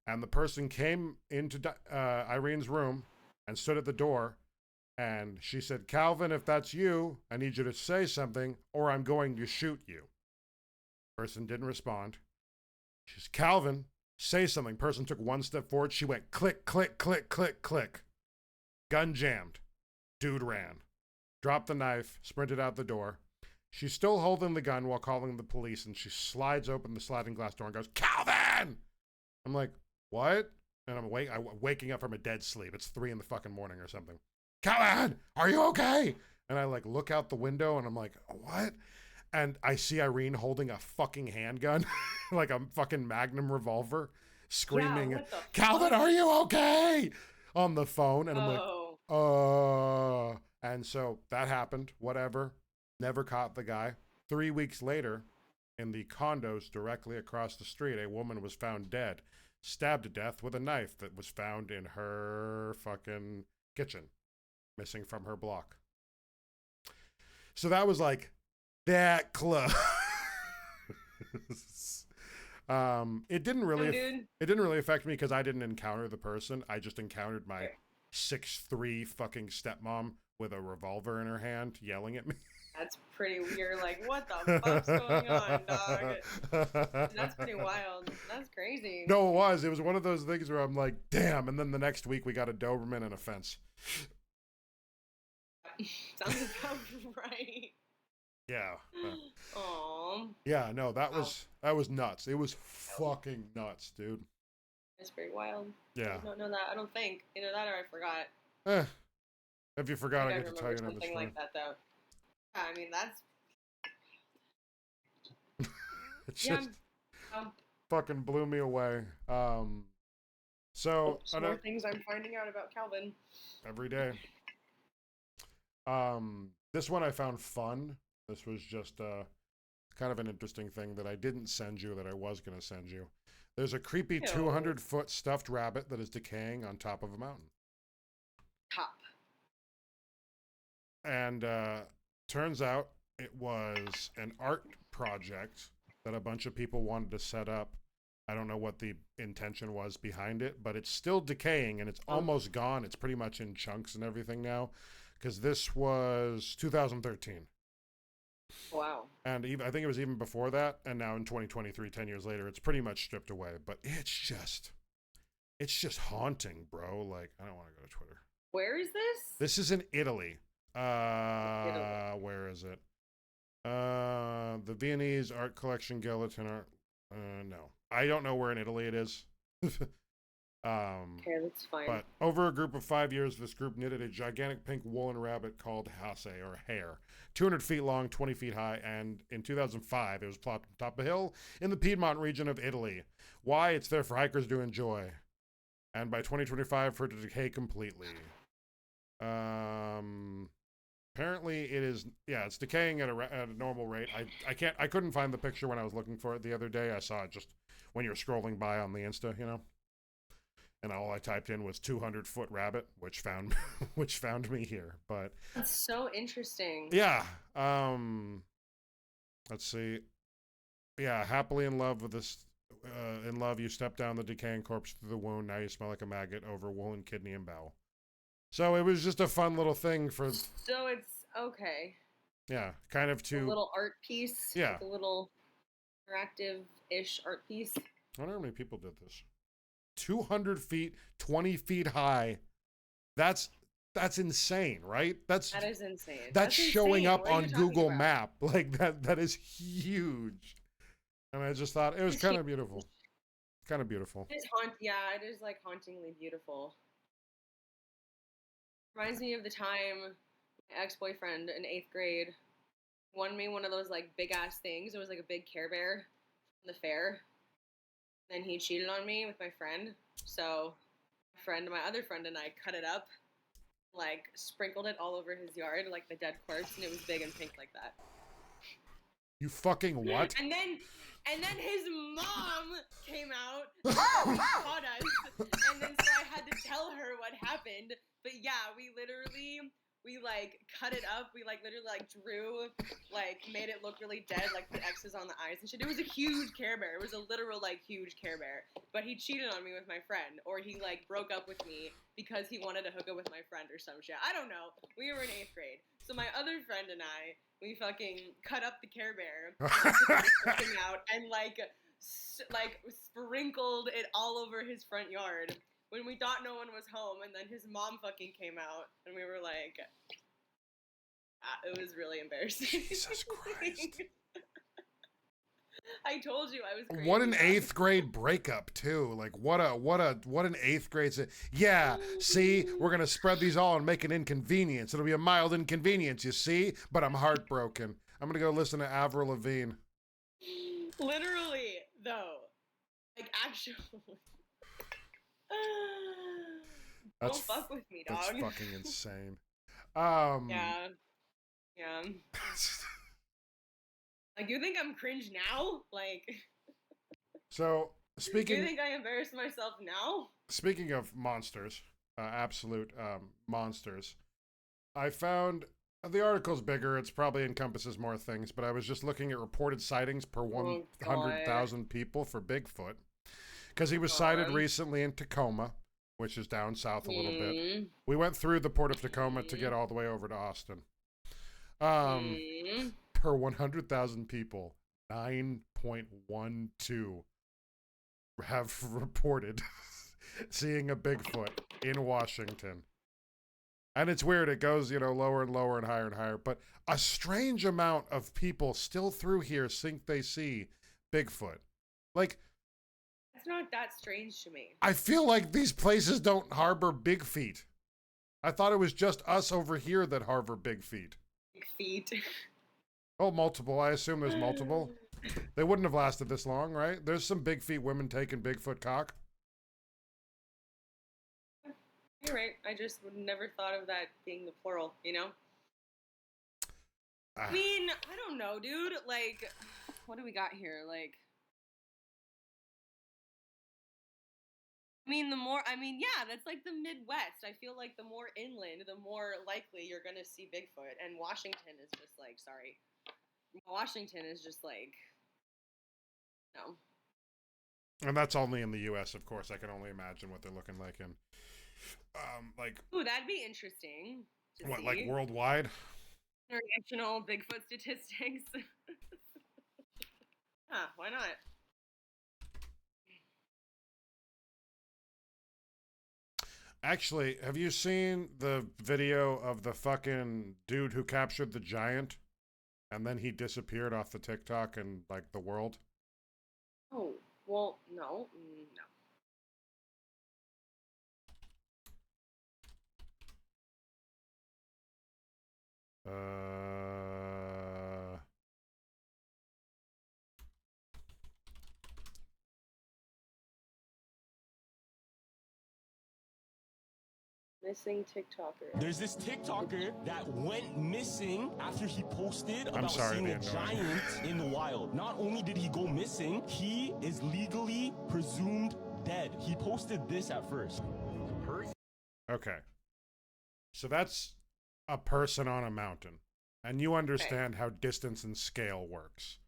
and the person came into Irene's room and stood at the door, and she said, Calvin, if that's you, I need you to say something, or I'm going to shoot you. Person didn't respond. She says, Calvin, say something. Person took one step forward. She went click, click, click, click, click. Gun jammed. Dude ran. Dropped the knife, sprinted out the door. She's still holding the gun while calling the police, and she slides open the sliding glass door and goes, Calvin! I'm like, what? And I'm waking up from a dead sleep. It's 3 in the fucking morning or something. Calvin, are you okay? And I like look out the window and I'm like, what? And I see Irene holding a fucking handgun, like a fucking Magnum revolver, screaming, Yeah, what the Calvin, fuck? are you okay? On the phone. And I'm Oh. like, and so that happened, whatever. Never caught the guy. 3 weeks later, in the condos directly across the street, a woman was found dead, stabbed to death with a knife that was found in her fucking kitchen, missing from her block. So that was like that close. It didn't really affect me because I didn't encounter the person. I just encountered my 6'3" fucking stepmom with a revolver in her hand yelling at me. That's pretty weird. Like, what the fuck's going on, dog? That's pretty wild. That's crazy. No, it was one of those things where I'm like, damn, and then the next week we got a Doberman and a fence. Sounds about right. Yeah. Aww. Yeah, no, that was nuts. It was fucking nuts, dude. That's pretty wild. Yeah. I don't know that. I don't think. Either that or I forgot. If you forgot, I I get to tell you another something story. like that, though. Yeah, I mean, that's... It just fucking blew me away. So more things I'm finding out about Calvin. Every day. This one I found fun. This was just kind of an interesting thing that I didn't send you that I was going to send you. There's a creepy 200-foot stuffed rabbit that is decaying on top of a mountain. And turns out it was an art project that a bunch of people wanted to set up. I don't know what the intention was behind it, but it's still decaying and it's almost gone. It's pretty much in chunks and everything now, because this was 2013. Wow. And I think it was even before that, and now in 2023, 10 years later, it's pretty much stripped away. But it's just haunting, bro. Like, I don't want to go to Twitter. Where is this? This is in Italy. Where is it? The Viennese Art Collection, Gallatin Art. No, I don't know where in Italy it is. Okay, that's fine. But over a group of 5 years, this group knitted a gigantic pink woolen rabbit called Hase, or hare, 200 feet long, 20 feet high, and in 2005, it was plopped on top of a hill in the Piedmont region of Italy. Why? It's there for hikers to enjoy. And by 2025, for it to decay completely. Apparently it is, it's decaying at a normal rate. I couldn't find the picture when I was looking for it the other day. I saw it just when you're scrolling by on the Insta, you know? And all I typed in was 200-foot rabbit, which found me here. But that's so interesting. Yeah. Let's see. Yeah, happily in love with this. In love, you step down the decaying corpse through the wound. Now you smell like a maggot over woolen kidney and bowel. So it was just a fun little thing for. So it's okay. Yeah, kind of to. A little art piece. Yeah. Like a little interactive-ish art piece. I wonder how many people did this. 200 feet, 20 feet high. That's insane, right? That is insane. That's showing up on Google Map. Like that is huge. And I just thought it was kind of beautiful. Kind of beautiful. It is like hauntingly beautiful. Reminds me of the time my ex-boyfriend in 8th grade won me one of those like big ass things. It was like a big Care Bear from the fair. Then he cheated on me with my friend. So my other friend and I cut it up, like sprinkled it all over his yard like the dead corpse, and it was big and pink like that. You fucking what? And then his mom came out and caught us, and then so I had to tell her what happened. But yeah, we like cut it up. We like literally like drew, like made it look really dead, like put X's on the eyes and shit. It was a huge Care Bear. It was a literal like huge Care Bear. But he cheated on me with my friend, or he like broke up with me because he wanted to hook up with my friend or some shit. I don't know. We were in 8th grade. So my other friend and I, we fucking cut up the Care Bear out and like sprinkled it all over his front yard when we thought no one was home, and then his mom fucking came out and we were like, it was really embarrassing. Jesus Christ. I told you I was crazy. What an 8th grade breakup too. Like what an 8th grade. Yeah, see, we're gonna spread these all and make an inconvenience. It'll be a mild inconvenience, you see. But I'm heartbroken. I'm gonna go listen to Avril Lavigne. Literally, though, like actually. Don't fuck with me, dog. That's fucking insane. Yeah. Like, you think I'm cringe now? Like, so speaking. Do you think I embarrass myself now? Speaking of monsters, absolute monsters, I found the article's bigger. It's probably encompasses more things, but I was just looking at reported sightings per 100,000 people for Bigfoot, because he was sighted recently in Tacoma, which is down south a little bit. We went through the port of Tacoma to get all the way over to Austin. Per 100,000 people, 9.12 have reported seeing a Bigfoot in Washington. And it's weird. It goes, lower and lower and higher. But a strange amount of people still through here think they see Bigfoot. Like, it's not that strange to me. I feel like these places don't harbor big feet. I thought it was just us over here that harbor big feet. Big feet. Oh, multiple. I assume there's multiple. They wouldn't have lasted this long, right? There's some big feet women taking Bigfoot cock. You're right. I just would never thought of that being the plural, I mean, I don't know, dude. Like, what do we got here? Like, yeah, that's like the Midwest. I feel like the more inland, the more likely you're going to see Bigfoot. And Washington is just like, sorry. Washington is just like, no. And that's only in the U.S., of course. I can only imagine what they're looking like in, Ooh, that'd be interesting to see. Like worldwide? International Bigfoot statistics. Huh, why not? Actually, have you seen the video of the fucking dude who captured the giant and then he disappeared off the TikTok and, like, the world? Oh, well, no. Missing TikToker. There's this TikToker that went missing after he posted about sorry seeing to a be annoying. giant in the wild. Not only did he go missing, he is legally presumed dead. He posted this at first. Okay. So that's a person on a mountain. And you understand how distance and scale works.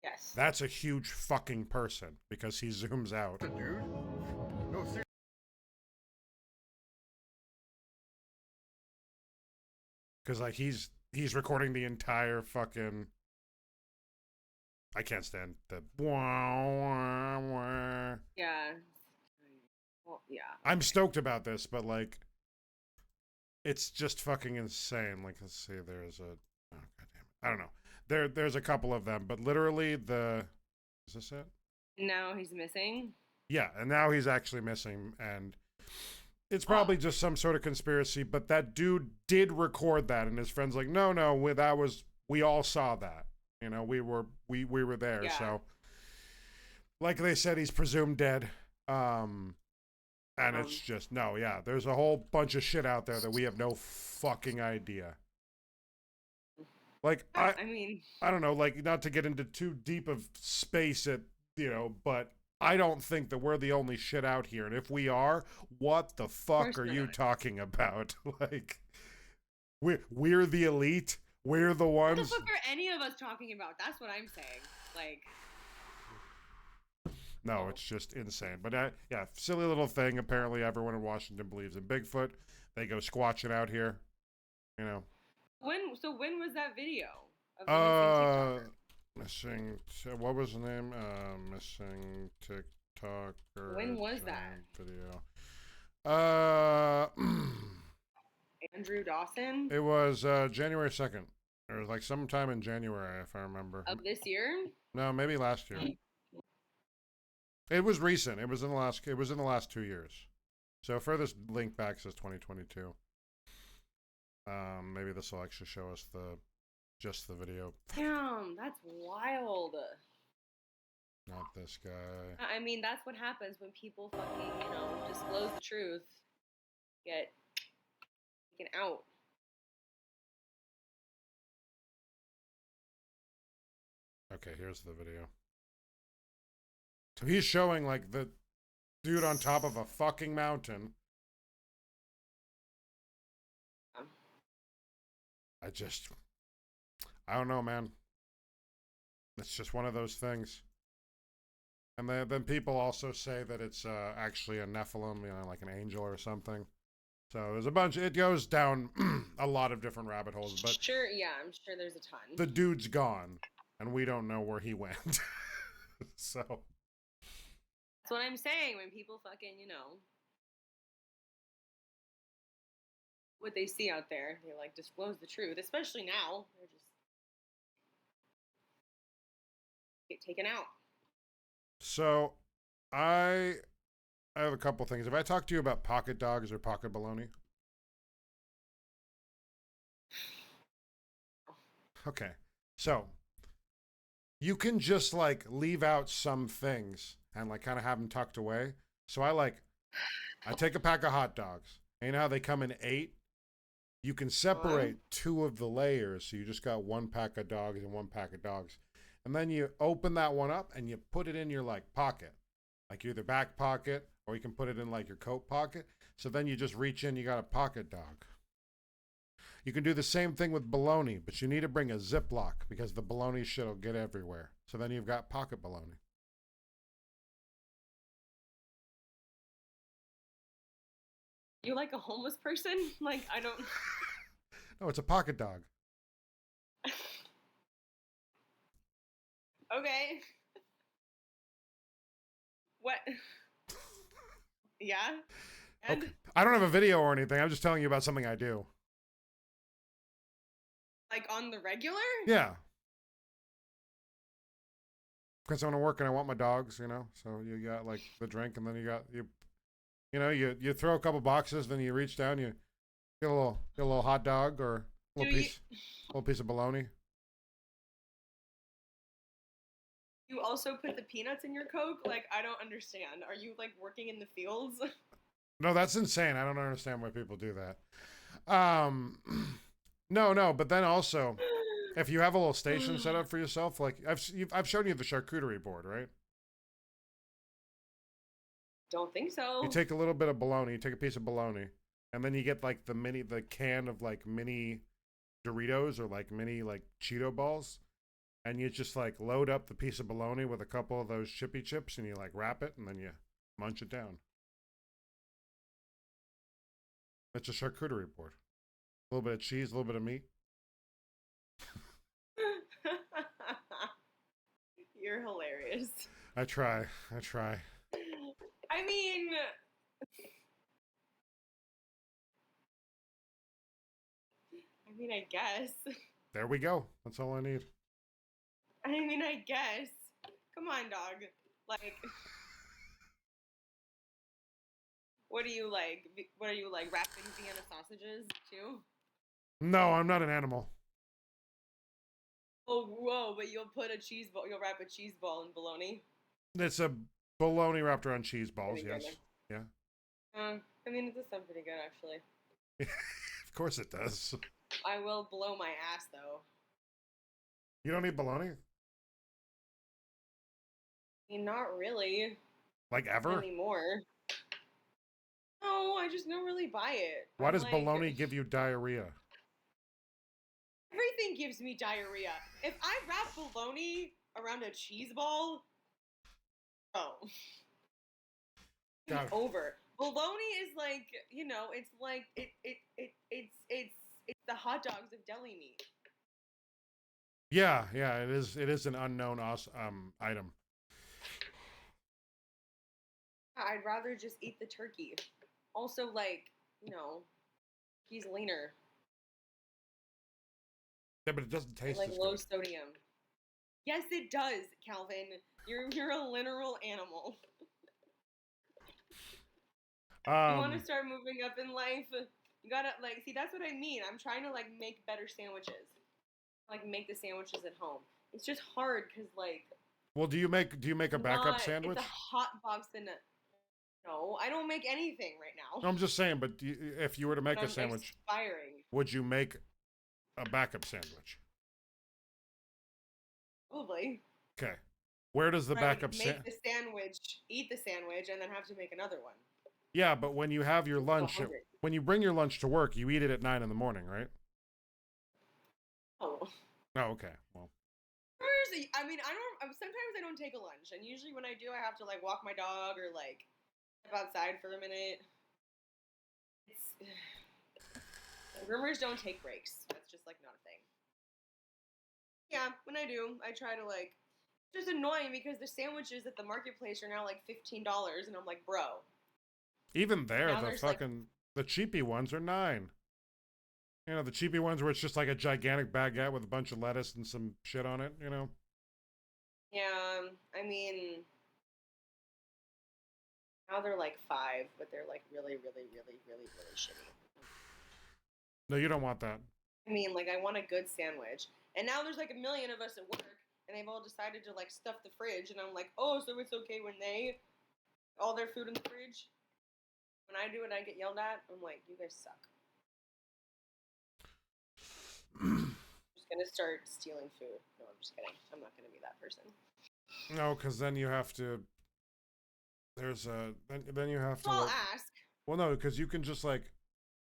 Yes. That's a huge fucking person because he zooms out. Dude. No, seriously. Because, like, he's recording the entire fucking... I can't stand the... Yeah. Well, yeah. I'm stoked about this, but, like, it's just fucking insane. Like, let's see, there's a... Oh, goddamn. I don't know. There's a couple of them, but literally the... Is this it? Now he's missing? Yeah, and now he's actually missing, and... It's probably just some sort of conspiracy, but that dude did record that, and his friend's like, no, we all saw that. We were there, Yeah. So. Like they said, he's presumed dead. And it's just, there's a whole bunch of shit out there that we have no fucking idea. Like, I don't know, like, not to get into too deep of space but I don't think that we're the only shit out here. And if we are, what the fuck are you talking about? Like, we're the elite. We're the ones. What the fuck are any of us talking about? That's what I'm saying. Like. No, it's just insane. But silly little thing. Apparently, everyone in Washington believes in Bigfoot. They go squatching out here. When was that video? Of the missing what was the name? Missing TikToker. When was that video? Andrew Dawson. It was January 2nd. It was like sometime in January, if I remember. Of this year? No, maybe last year. It was recent. It was in the last 2 years. So furthest link back says 2022. Maybe this will actually show us just the video. Damn, that's wild. Not this guy. I mean, that's what happens when people fucking, disclose the truth. Get taken out. Okay, here's the video. So he's showing, like, the dude on top of a fucking mountain. I don't know, man. It's just one of those things. And then people also say that it's actually a Nephilim, like an angel or something. So there's a bunch. It goes down a lot of different rabbit holes, but Sure, yeah, I'm sure there's a ton. the dude's gone, and we don't know where he went. So That's what I'm saying. When people fucking, you know, what they see out there, they like disclose the truth. Especially now, they're just get taken out. So I have a couple things. Have I talked to you about pocket dogs or pocket bologna? Okay. So you can just like leave out some things and like kind of have them tucked away. So I take a pack of hot dogs. And you know how they come in 8? You can separate 2 of the layers. So you just got 1 pack of dogs and 1 pack of dogs. And then you open that one up and you put it in your like pocket, like either back pocket or you can put it in like your coat pocket. So then you just reach in, you got a pocket dog. You can do the same thing with bologna, but you need to bring a Ziploc because the bologna shit will get everywhere. So then you've got pocket bologna. You like a homeless person? Like, I don't. No, it's a pocket dog. Okay. What? Yeah? And Okay. I don't have a video or anything. I'm just telling you about something I do. like on the regular? Yeah. Because I'm work and I want my dogs, you know. So you got like the drink, and then you throw a couple boxes, then you reach down, you get a little hot dog or a little piece of bologna. You also put the peanuts in your Coke? Like, I don't understand. Are you like working in the fields? No, that's insane. I don't understand why people do that. No, but then also, if you have a little station set up for yourself, like I've shown you the charcuterie board, right? Don't think so. You take a little bit of bologna, you take a piece of bologna, and then you get like the can of like mini Doritos or like mini like Cheeto balls, and you just like load up the piece of bologna with a couple of those chippy chips, and you like wrap it, and then you munch it down. It's a charcuterie board. A little bit of cheese, a little bit of meat. You're hilarious. I try. I mean, I guess. There we go. That's all I need. I guess. Come on, dog. Like, what are you like? What are you like, wrapping Vienna sausages too? No, I'm not an animal. Oh, whoa! But you'll put a cheese ball. You'll wrap a cheese ball in bologna. It's a bologna wrapped around cheese balls, Pretty yes. good. Yeah. It does sound pretty good, actually. Of course it does. I will blow my ass, though. You don't eat bologna? Not really. Like ever? Anymore. No, I just don't really buy it. Why does like, bologna give you diarrhea? Everything gives me diarrhea. If I wrap bologna around a cheese ball, it's over. Bologna is like, it's like it's the hot dogs of deli meat. Yeah, it is. It is an unknown item. I'd rather just eat the turkey. Also, like, he's leaner. Yeah, but it doesn't taste like as low good. sodium. Yes, it does, Calvin. You're a literal animal. You want to start moving up in life? You gotta see. That's what I mean. I'm trying to like make better sandwiches, like make the sandwiches at home. It's just hard because like. Well, do you make a backup sandwich? It's a hot box and no, I don't make anything right now. No, I'm just saying. But if you were to make a sandwich, would you make a backup sandwich? Probably. Okay. Where does the backup make the sandwich, eat the sandwich, and then have to make another one. Yeah, but when you have your lunch, when you bring your lunch to work, you eat it at 9 in the morning, right? Oh. Oh, okay. Well. Sometimes I don't take a lunch, and usually when I do, I have to like walk my dog or like step outside for a minute. It's rumors don't take breaks. That's just like not a thing. Yeah, when I do, I try to like. It's just annoying because the sandwiches at the marketplace are now like $15, and I'm like, bro. Even there, Now the there's, like- fucking the cheapy ones are $9. You know, the cheapy ones where it's just like a gigantic baguette with a bunch of lettuce and some shit on it. You know. Yeah, I mean, now they're like $5, but they're like really, really, really, really, really shitty. No, you don't want that. I mean, like I want a good sandwich, and now there's like a million of us at work, and they've all decided to like stuff the fridge, and I'm like, oh, so it's okay when they all their food in the fridge. When I do it, I get yelled at. I'm like, you guys suck. I'm just gonna start stealing food. No, I'm just kidding. I'm not gonna be that person. No, because then you have to. There's a then you have to. Well, I'll like- ask. Well, no, because you can just like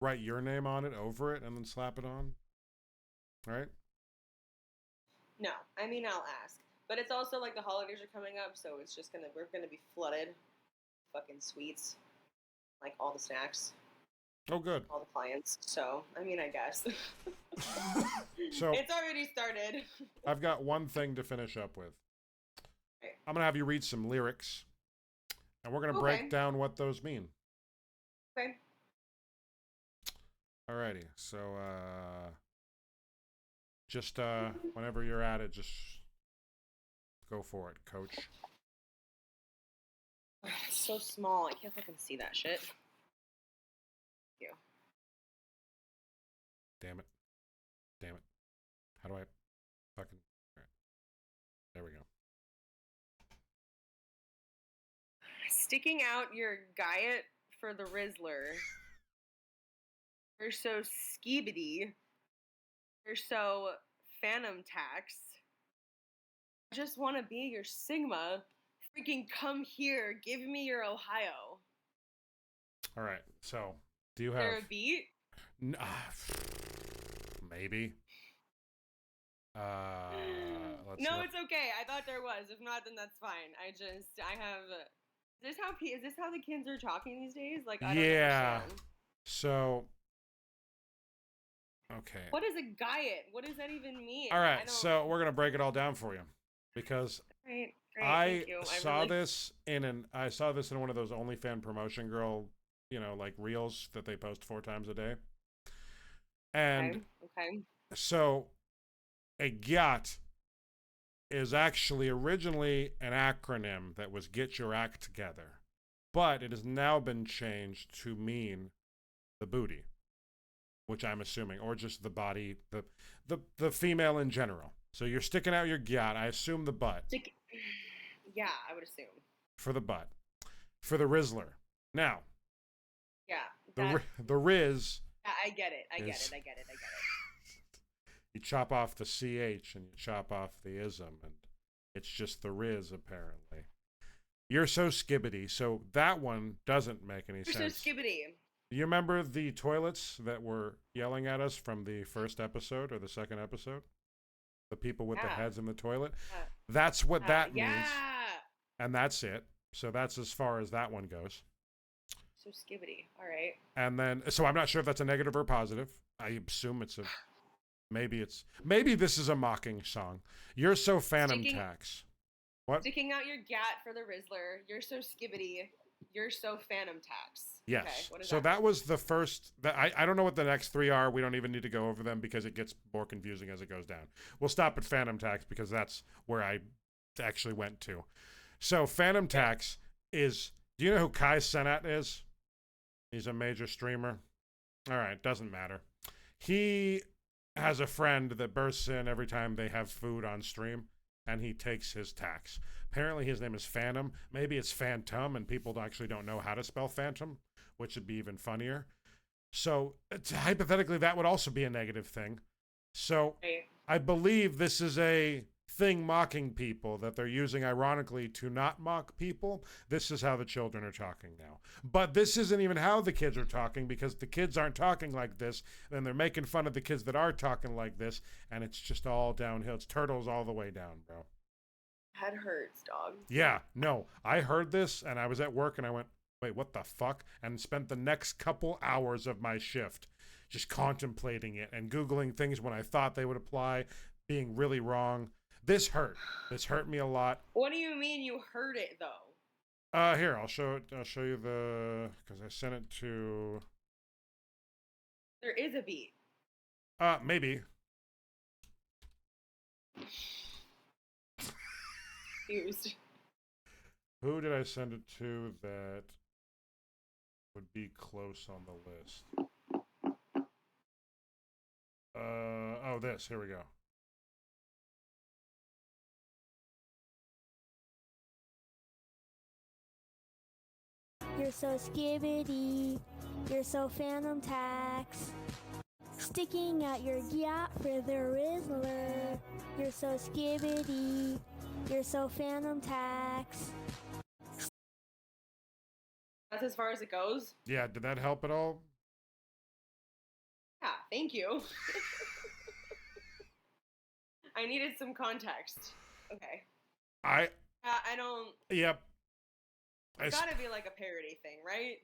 write your name on it over it and then slap it on. Right? No, I mean I'll ask. But it's also like the holidays are coming up, so it's just we're gonna be flooded. Fucking sweets. Like all the snacks. Oh, good. All the clients. So, I mean, I guess. So It's already started. I've got one thing to finish up with. Okay. I'm gonna have you read some lyrics, and we're gonna Okay. break down what those mean. Okay. Alrighty. So just whenever you're at it, just go for it, coach. It's so small. I can't fucking see that shit. Thank you. Damn it. Damn it. How do I fucking... Alright. There we go. Sticking out your guyet for the Rizzler. You're so skeebity. You're so phantom tax. I just want to be your Sigma. Freaking come here. Give me your Ohio. Alright, so do you Is there have... a beat? Maybe. Let's No, look. it's okay. I thought there was. If not, then that's fine. I have. Is this how the kids are talking these days? Like, I don't Yeah. understand. So... Okay. What is a guyet? What does that even mean? All I right, don't- so we're gonna break it all down for you, because Great, I thank you. saw really... this in one of those OnlyFans promotion girl, like reels that they post 4 times a day, and Okay. so a GYAT is actually originally an acronym that was Get Your Act Together, but it has now been changed to mean the booty, which I'm assuming, or just the body, the female in general. So you're sticking out your GYAT, I assume the butt. Yeah, I would assume. For the butt. For the Rizzler. Now, Yeah. the Riz, I get it. I get is- it. you chop off the CH and you chop off the ism, and it's just the Riz, apparently. You're so skibbity, so that one doesn't make any You're sense. so skibbity. You remember the toilets that were yelling at us from the first episode or the second episode? The people with the Yeah. heads in the toilet? Yeah. That's what that Yeah. means. And that's it. So that's as far as that one goes. So skibbity. All right. And then, so I'm not sure if that's a negative or positive. I assume it's a, maybe this is a mocking song. You're so phantom Sticking- tax. What? Sticking out your gat for the Rizzler. You're so skibbity. You're so phantom tax. Yes. Okay, what is So that was the first. I don't know what the next 3 are. We don't even need to go over them because it gets more confusing as it goes down. We'll stop at Phantom Tax because that's where I actually went to. So Phantom Tax is. Do you know who Kai Cenat is? He's a major streamer. All right, doesn't matter. He has a friend that bursts in every time they have food on stream, and he takes his tax. Apparently his name is Phantom. Maybe it's Phantom, and people actually don't know how to spell Phantom, which would be even funnier. So hypothetically, that would also be a negative thing. So Right. I believe this is a thing mocking people that they're using ironically to not mock people. This is how the children are talking now. But this isn't even how the kids are talking, because the kids aren't talking like this, and they're making fun of the kids that are talking like this, and it's just all downhill. It's turtles all the way down, bro. Head hurts, dog. Yeah, no, I heard this and I was at work and I went, wait, what the fuck? And spent the next couple hours of my shift just contemplating it and Googling things when I thought they would apply, being really wrong. This hurt. This hurt me a lot. What do you mean you heard it though? Here, I'll show it. I'll show you because I sent it to. There is a beat. Maybe. Confused. Who did I send it to that would be close on the list? Oh, this. Here we go. You're so skibbity, you're so phantom tax. Sticking out your yacht for the Rizzler. You're so skibbity, you're so phantom tax. That's as far as it goes? Yeah, did that help at all? Yeah, thank you. I needed some context. Okay. I don't... Yep. It's gotta be like a parody thing, right?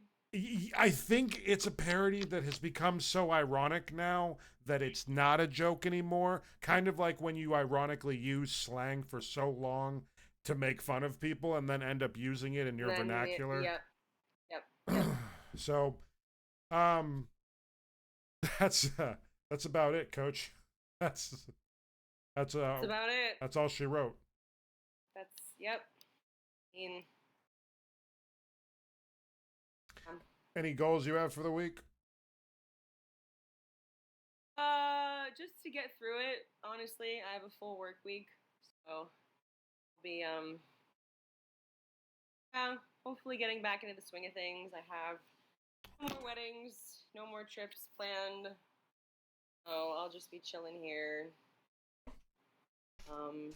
I think it's a parody that has become so ironic now that it's not a joke anymore. Kind of like when you ironically use slang for so long to make fun of people and then end up using it in your vernacular. Yep. So, that's about it, Coach. That's about it. That's all she wrote. Yep. I mean, any goals you have for the week? Just to get through it. Honestly, I have a full work week, so I'll be hopefully getting back into the swing of things. I have no more weddings, no more trips planned. So I'll just be chilling here. No.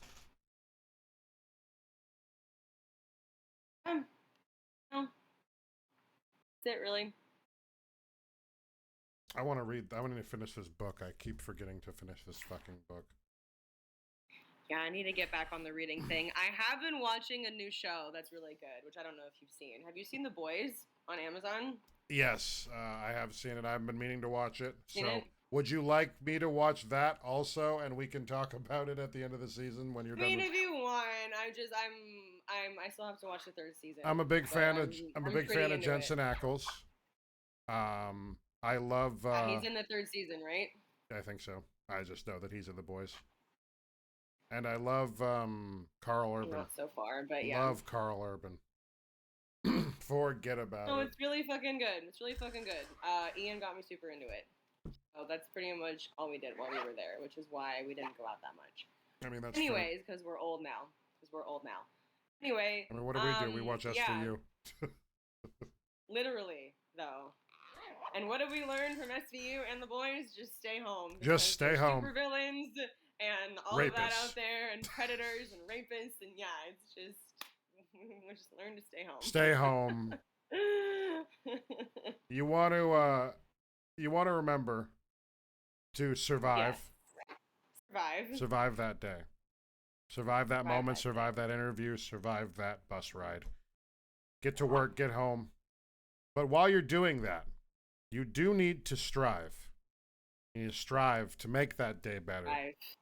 That's it, really. I want to finish this book. I keep forgetting to finish this fucking book. Yeah, I need to get back on the reading thing. I have been watching a new show that's really good, which I don't know if you've seen. Have you seen The Boys on Amazon? Yes, I have seen it. I've been meaning to watch it. Seen So, it? would you like me to watch that also, and we can talk about it at the end of the season when you're done? If you want, I still have to watch the third season. I'm a big fan of pretty Jensen Ackles. I love. He's in the third season, right? I think so. I just know that he's in The Boys. And I love Carl Urban. Not so far, but yeah. Love Carl Urban. Forget about it. No, it's really fucking good. It's really fucking good. Ian got me super into it. So that's pretty much all we did while we were there, which is why we didn't go out that much. I mean, that's anyways, because we're old now. Anyway. I mean, what do? We watch SVU. Literally, though. And what have we learned from SVU and The Boys? Just stay home. Just stay home. Super villains and all of that out there, and predators and rapists, and yeah, it's just we just learn to stay home. Stay home. You want to remember to survive. Yes. Survive that day. Survive that moment. Survive that interview. Survive that bus ride. Get to work. Get home. But while you're doing that, you do need to strive. You need to strive to make that day better.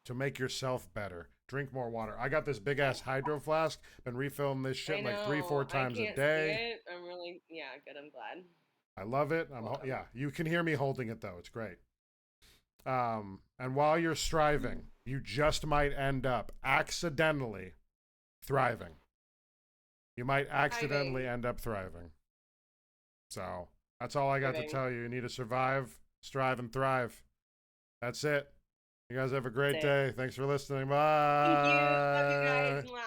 To make yourself better. Drink more water. I got this big ass hydro flask. Been refilling this shit like 3-4 times a day. I'm really good. I'm glad. I love it. You can hear me holding it though. It's great. And while you're striving, you just might end up accidentally thriving. You might accidentally end up thriving. So that's all I got to tell you. You need to survive, strive, and thrive. That's it. You guys have a great day. Thanks for listening. Bye. Thank you. Love you guys.